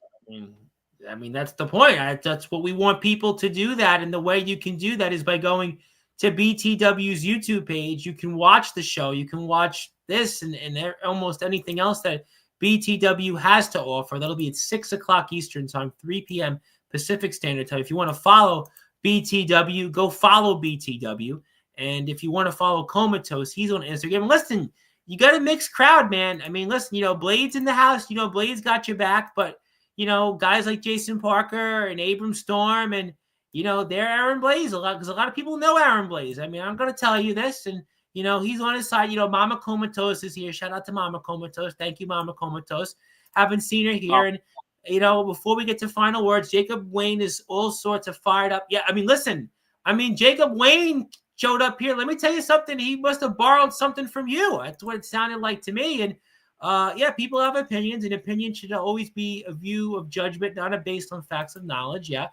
I mean, that's the point. That's what we want people to do that. And the way you can do that is by going to BTW's YouTube page. You can watch the show. You can watch this and almost anything else that BTW has to offer. That'll be at 6 o'clock Eastern time, 3 p.m. Pacific Standard Time. If you want to follow BTW, go follow BTW. And if you want to follow Comatose, he's on Instagram. And listen, you got a mixed crowd, man. I mean, listen, Blade's in the house. Blade's got your back. But, guys like Jason Parker and Abram Storm and, they're Aaron Blaze a lot because a lot of people know Aaron Blaze. I mean, I'm going to tell you this. And, he's on his side. Mama Comatose is here. Shout out to Mama Comatose. Thank you, Mama Comatose. Haven't seen her here. And, before we get to final words, Jacob Wayne is all sorts of fired up. Yeah, I mean, listen. Jacob Wayne showed up here. Let me tell you something. He must have borrowed something from you. That's what it sounded like to me. And, people have opinions, and opinions should always be a view of judgment, not based on facts of knowledge. Yeah.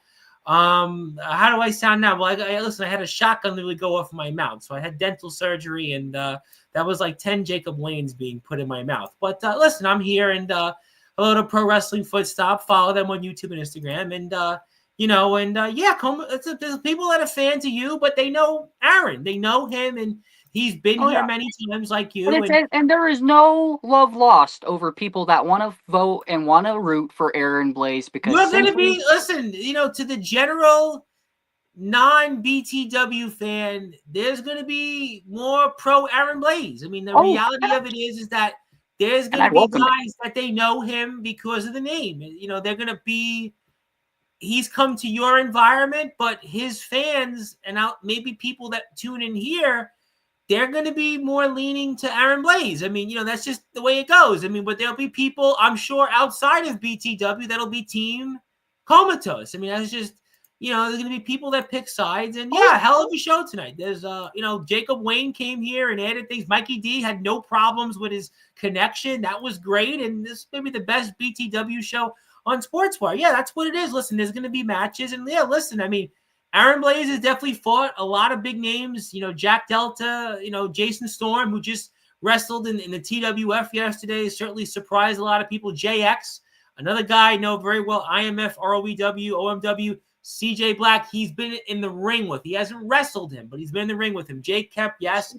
How do I sound now? Well, listen, I had a shotgun literally go off my mouth. So I had dental surgery, and that was like 10 Jacob Waynes being put in my mouth. But listen, I'm here, and hello to Pro Wrestling Footstop. Follow them on YouTube and Instagram. And, there's people that are fans of you, but they know Aaron. They know him, and he's been here many times like you. And there is no love lost over people that want to vote and want to root for Aaron Blaze because you're going to be, listen, to the general non-BTW fan, there's going to be more pro Aaron Blaze. I mean, the reality of it is that there's going to be guys that they know him because of the name. They're going to be, he's come to your environment, but his fans and maybe people that tune in here, they're going to be more leaning to Aaron Blaze. I mean, that's just the way it goes. I mean, but there'll be people, I'm sure, outside of BTW that'll be Team Comatose. I mean, that's just, there's going to be people that pick sides. And, hell of a show tonight. There's, Jacob Wayne came here and added things. Mikey D had no problems with his connection. That was great. And this may be the best BTW show on Sportswire. Yeah, that's what it is. Listen, there's going to be matches. And, listen, I mean, Aaron Blaze has definitely fought a lot of big names, Jack Delta, Jason Storm, who just wrestled in the TWF yesterday, certainly surprised a lot of people. JX, another guy I know very well, IMF, ROEW, OMW, CJ Black, he's been in the ring with. He hasn't wrestled him, but he's been in the ring with him. Jake Kep, yes.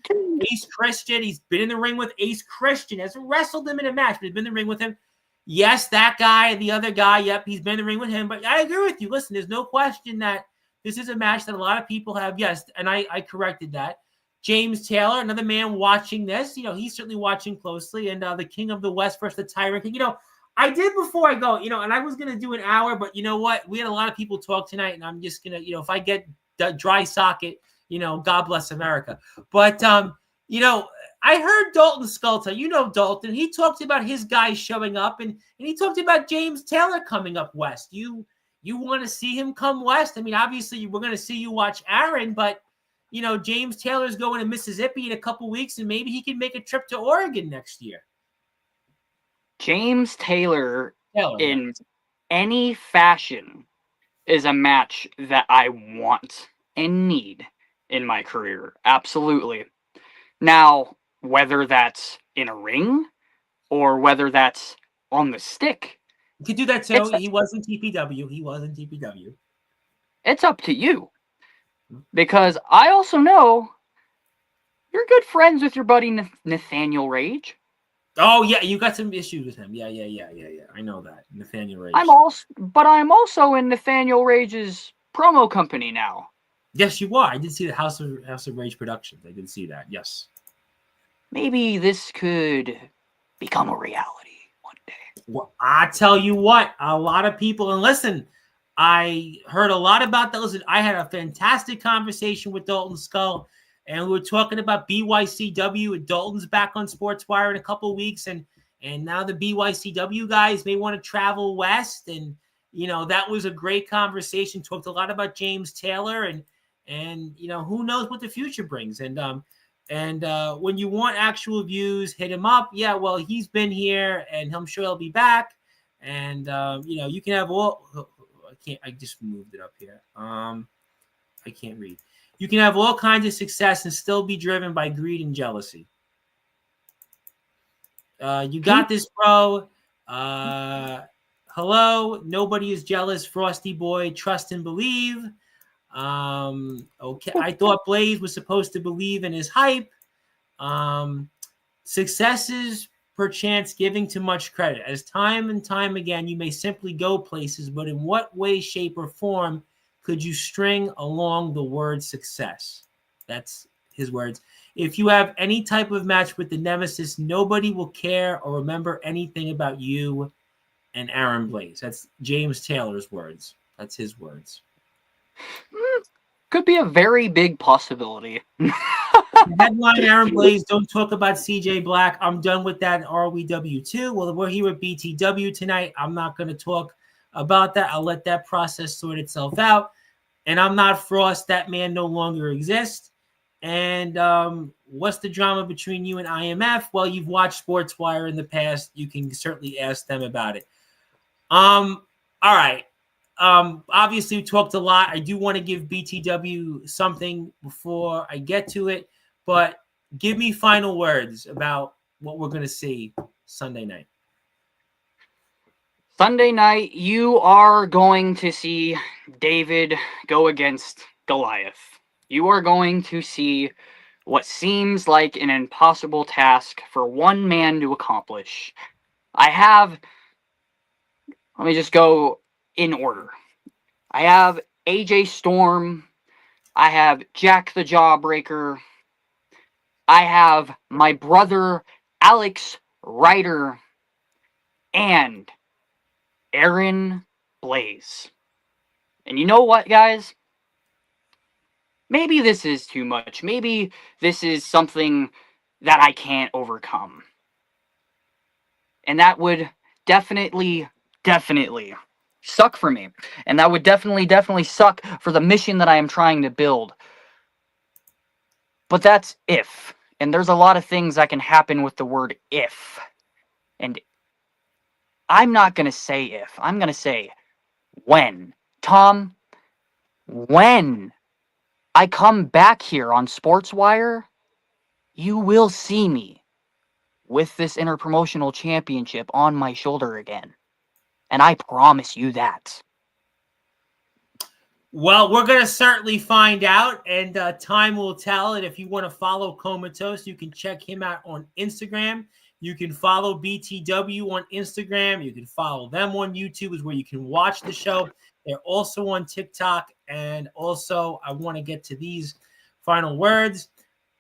Ace Christian, he's been in the ring with Ace Christian. Hasn't wrestled him in a match, but he's been in the ring with him. Yes, that guy, the other guy, yep, he's been in the ring with him. But I agree with you. Listen, there's no question that this is a match that a lot of people have, yes, and I corrected that. James Taylor, another man watching this, he's certainly watching closely, and the King of the West versus the Tyrant King. I did before I go, and I was going to do an hour, but you know what? We had a lot of people talk tonight, and I'm just going to, if I get the dry socket, God bless America. But, I heard Dalton Sculta, Dalton, he talked about his guys showing up, and he talked about James Taylor coming up west. You want to see him come west? I mean, obviously, we're going to see you watch Aaron, but, James Taylor's going to Mississippi in a couple weeks, and maybe he can make a trip to Oregon next year. James Taylor in any fashion is a match that I want and need in my career. Absolutely. Now, whether that's in a ring or whether that's on the stick, you could do that too. He was in TPW. It's up to you. Because I also know you're good friends with your buddy Nathaniel Rage. Oh, yeah, you got some issues with him. Yeah. I know that. Nathaniel Rage. I'm also in Nathaniel Rage's promo company now. Yes, you are. I did see the House of Rage Productions. I did see that, yes. Maybe this could become a reality one day. Well, I tell you what, a lot of people, and listen, I heard a lot about that. Listen, I had a fantastic conversation with Dalton Skull, and we were talking about BYCW, and Dalton's back on Sportswire in a couple of weeks, and now the BYCW guys may want to travel west, and that was a great conversation. Talked a lot about James Taylor, and who knows what the future brings, and when you want actual views, hit him up. Yeah, well, he's been here, and I'm sure he'll be back. And you know, you can have all. I can't. I just moved it up here. I can't read. You can have all kinds of success and still be driven by greed and jealousy. You got this, bro. Hello. Nobody is jealous. Frosty boy. Trust and believe. Okay. I thought Blaze was supposed to believe in his hype. Successes perchance giving too much credit. As time and time again, you may simply go places, but in what way, shape, or form could you string along the word success? That's his words. If you have any type of match with the nemesis, nobody will care or remember anything about you and Aaron Blaze. That's James Taylor's words. That's his words. Could be a very big possibility. Headline Aaron Blaze, don't talk about CJ Black. I'm done with that in RWW2. Well, we're here with BTW tonight. I'm not going to talk about that. I'll let that process sort itself out. And I'm not Frost. That man no longer exists. And what's the drama between you and IMF? Well, you've watched Sportswire in the past. You can certainly ask them about it. All right. Obviously, we talked a lot. I do want to give BTW something before I get to it. But give me final words about what we're going to see Sunday night. Sunday night, you are going to see David go against Goliath. You are going to see what seems like an impossible task for one man to accomplish. Let me just go in order. I have AJ Storm. I have Jack the Jawbreaker. I have my brother Alex Ryder and Aaron Blaze. And you know what, guys? Maybe this is too much. Maybe this is something that I can't overcome. And that would definitely suck for me. And that would definitely suck for the mission that I am trying to build. But that's if. And there's a lot of things that can happen with the word if. And I'm not going to say if. I'm going to say when. Tom, when I come back here on Sportswire, you will see me with this interpromotional championship on my shoulder again. And I promise you that. Well, we're going to certainly find out, and time will tell. And if you want to follow Comatose, you can check him out on Instagram. You can follow BTW on Instagram. You can follow them on YouTube, is where you can watch the show. They're also on TikTok. And also, I want to get to these final words.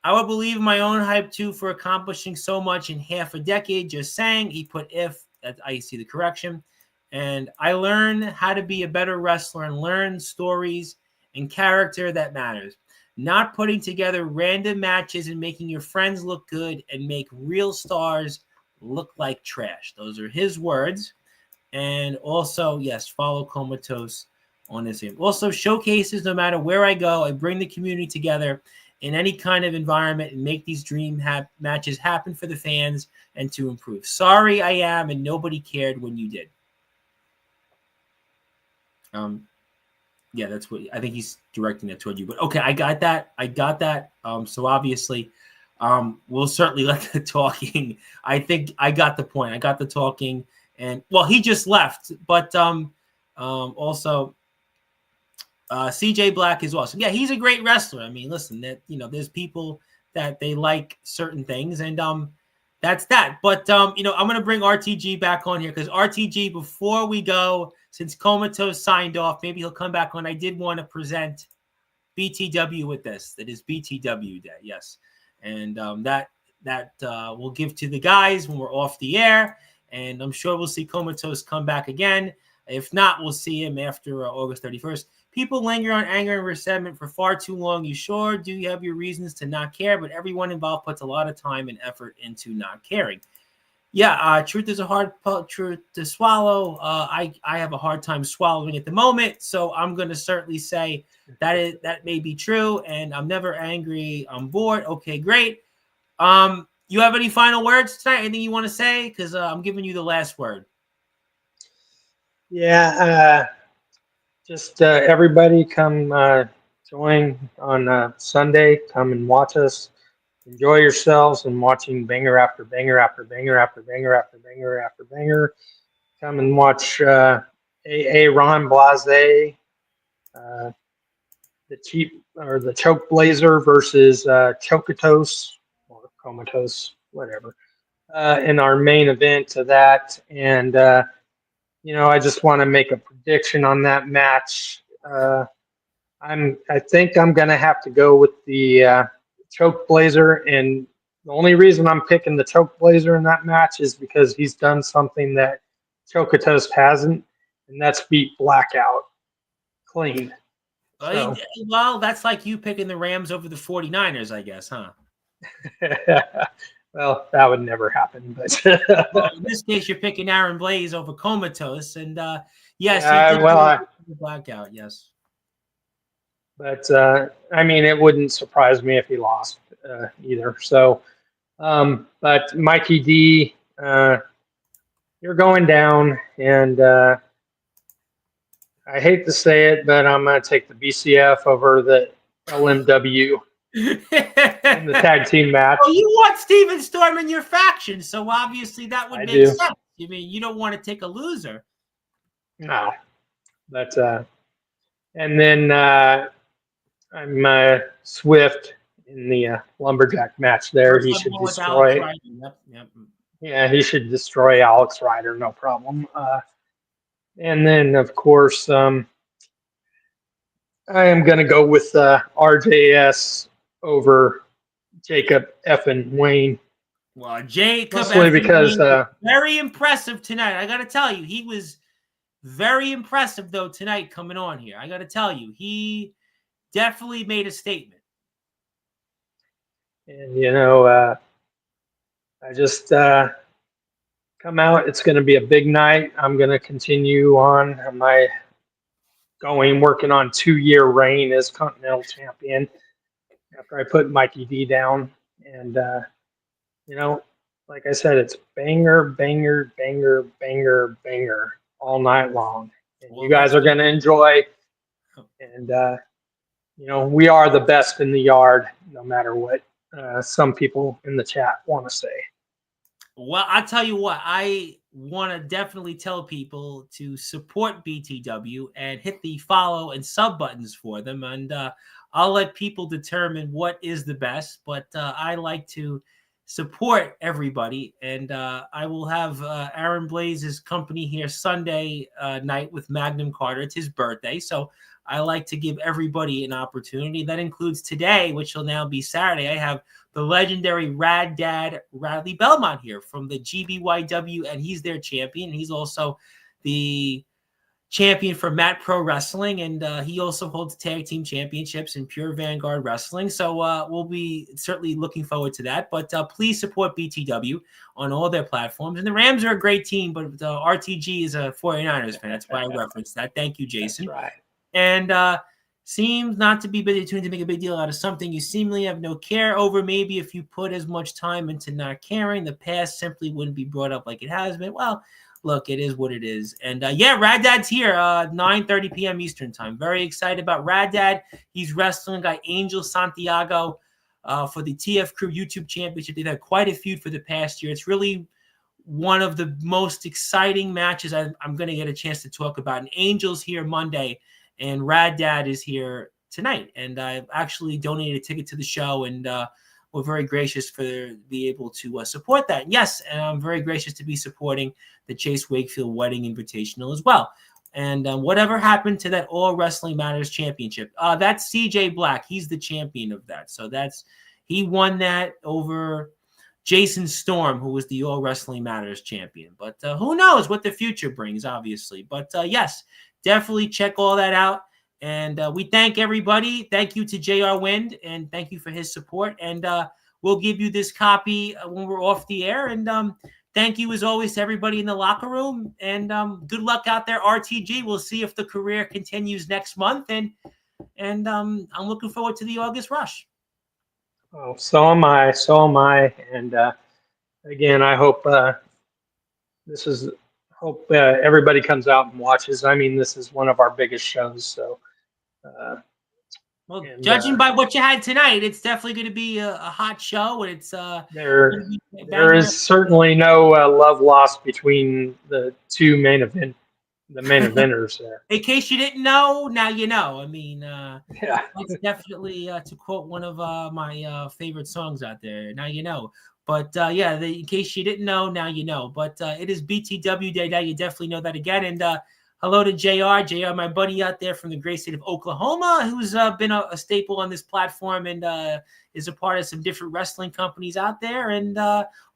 I would believe my own hype, too, for accomplishing so much in half a decade. Just saying, he put if. I see the correction. And I learned how to be a better wrestler and learn stories and character that matters. Not putting together random matches and making your friends look good and make real stars look like trash. Those are his words. And also, yes, follow Comatose on Instagram. Also, showcases, no matter where I go, I bring the community together in any kind of environment and make these dream matches happen for the fans and to improve. Sorry I am, and nobody cared when you did. Yeah, that's what I think he's directing that toward you. But okay, I got that. So obviously, we'll certainly let the talking. I think I got the point. I got the talking, and well, he just left. But also, CJ Black is awesome. Yeah, he's a great wrestler. I mean, listen, that there's people that they like certain things, and that's that. But I'm gonna bring RTG back on here because RTG, before we go. Since Comatose signed off, maybe he'll come back on. I did want to present BTW with this. That is BTW Day, yes. And that we'll give to the guys when we're off the air. And I'm sure we'll see Comatose come back again. If not, we'll see him after August 31st. People linger on anger and resentment for far too long. You sure do have your reasons to not care, but everyone involved puts a lot of time and effort into not caring. Yeah, truth is a hard truth to swallow. I have a hard time swallowing at the moment, so I'm going to certainly say that may be true, and I'm never angry. I'm bored. Okay, great. You have any final words tonight? Anything you want to say? Because I'm giving you the last word. Yeah, just everybody come join on Sunday. Come and watch us. Enjoy yourselves and watching banger after banger after banger after banger after banger after banger. Come and watch AA Ron Blase, uh, the cheap or the choke blazer versus Chocotos or Comatose, whatever, in our main event of that. And I just want to make a prediction on that match. I think I'm gonna have to go with the choke blazer, and the only reason I'm picking the choke blazer in that match is because he's done something that Chocotos hasn't, and that's beat Blackout clean. So, Well, that's like you picking the Rams over the 49ers, I guess, huh? well, that would never happen. But Well, in this case, you're picking Aaron Blaze over Comatose, and yes, yeah, well, the Blackout, yes. but I mean, it wouldn't surprise me if he lost either. So, but Mikey D, you're going down, and I hate to say it, but I'm going to take the BCF over the LMW in the tag team match. Well, you want Steven Storm in your faction, so obviously that would I make do. sense. I mean, you don't want to take a loser. No, but and then I'm Swift in the lumberjack match there. He should destroy. Yep. Yeah, he should destroy Alex Ryder, no problem. And then, of course, I am going to go with RJS over Jacob effing Wayne. Well, Jacob, mostly because very impressive tonight. I got to tell you, he was very impressive though tonight coming on here. I got to tell you, he definitely made a statement. And I just come out. It's going to be a big night. I'm going to continue on my working on 2-year reign as Continental Champion after I put Mikey D down. And like I said, it's banger, banger, banger, banger, banger all night long. And you guys are going to enjoy. And we are the best in the yard, no matter what some people in the chat want to say. Well, I'll tell you what, I want to definitely tell people to support BTW and hit the follow and sub buttons for them. And I'll let people determine what is the best, but I like to support everybody. And I will have Aaron Blaze's company here Sunday night with Magnum Carter. It's his birthday. So I like to give everybody an opportunity. That includes today, which will now be Saturday. I have the legendary Rad Dad Radley Belmont here from the GBYW, and he's their champion. He's also the champion for Matt Pro Wrestling, and he also holds tag team championships in Pure Vanguard Wrestling. So we'll be certainly looking forward to that. But please support BTW on all their platforms. And the Rams are a great team, but RTG is a 49ers fan. That's why I referenced that. Thank you, Jason. That's right. And seems not to be tuned to make a big deal out of something you seemingly have no care over. Maybe if you put as much time into not caring, the past simply wouldn't be brought up like it has been. Well, look, it is what it is. And yeah, Rad Dad's here, 9:30 p.m. Eastern time. Very excited about Rad Dad. He's wrestling guy Angel Santiago for the TF Crew YouTube Championship. They've had quite a feud for the past year. It's really one of the most exciting matches I'm going to get a chance to talk about. And Angel's here Monday, and Rad Dad is here tonight. And I've actually donated a ticket to the show, and we're very gracious for be able to support that. Yes, and I'm very gracious to be supporting the Chase Wakefield Wedding Invitational as well. And whatever happened to that All Wrestling Matters Championship? That's CJ Black. He's the champion of that. So he won that over Jason Storm, who was the All Wrestling Matters champion. But who knows what the future brings, obviously. But yes, definitely check all that out. And we thank everybody. Thank you to JR Wind, and thank you for his support. And we'll give you this copy when we're off the air. And thank you, as always, to everybody in the locker room. And good luck out there, RTG. We'll see if the career continues next month. And I'm looking forward to the August Rush. Oh, so am I. So am I. And again, I hope hope everybody comes out and watches. I mean, this is one of our biggest shows, so. Well, And, judging by what you had tonight, it's definitely going to be a hot show, and it's there is certainly no love lost between the main eventers there. In case you didn't know, now you know. I mean, Yeah. that's definitely to quote one of my favorite songs out there. Now you know. But in case you didn't know, now you know. But it is BTW Day. Now you definitely know that again. And hello to JR. JR, my buddy out there from the great state of Oklahoma, who's been a staple on this platform and is a part of some different wrestling companies out there, and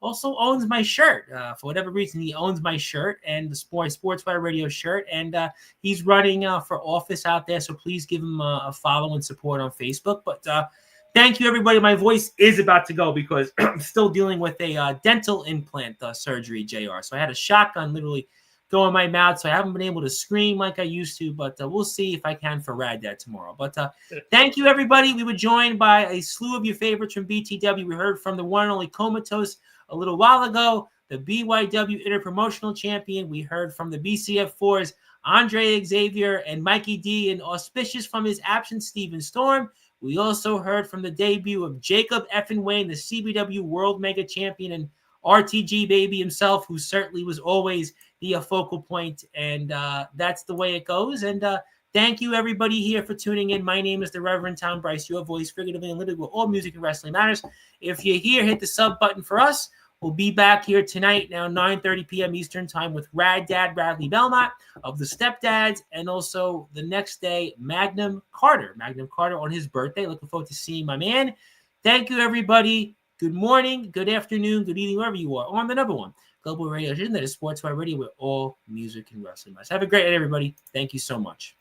also owns my shirt. For whatever reason, he owns my shirt and the Sportswire Radio shirt, and he's running for office out there. So please give him a follow and support on Facebook. But thank you, everybody. My voice is about to go because I'm still dealing with a dental implant surgery, JR. So I had a shotgun literally go in my mouth, so I haven't been able to scream like I used to, but we'll see if I can for Rad Dad tomorrow. But thank you, everybody. We were joined by a slew of your favorites from BTW. We heard from the one and only Comatose a little while ago, the BYW Interpromotional Champion. We heard from the BCF4's Andre Xavier and Mikey D, and auspicious from his absence, Steven Storm. We also heard from the debut of Jacob Effin Wayne, the CBW World Mega Champion, and RTG baby himself, who certainly was always the focal point, and that's the way it goes. And thank you, everybody here, for tuning in. My name is the Reverend Tom Bryce, your voice, figuratively and literally, where all music and wrestling matters. If you're here, hit the sub button for us. We'll be back here tonight, now 9:30 p.m. Eastern Time, with Rad Dad Bradley Belmont of the Stepdads, and also the next day, Magnum Carter on his birthday. Looking forward to seeing my man. Thank you, everybody. Good morning, good afternoon, good evening, wherever you are, on the number one global radio station that is Sportswire Radio, with all music and wrestling matters. Have a great night, everybody. Thank you so much.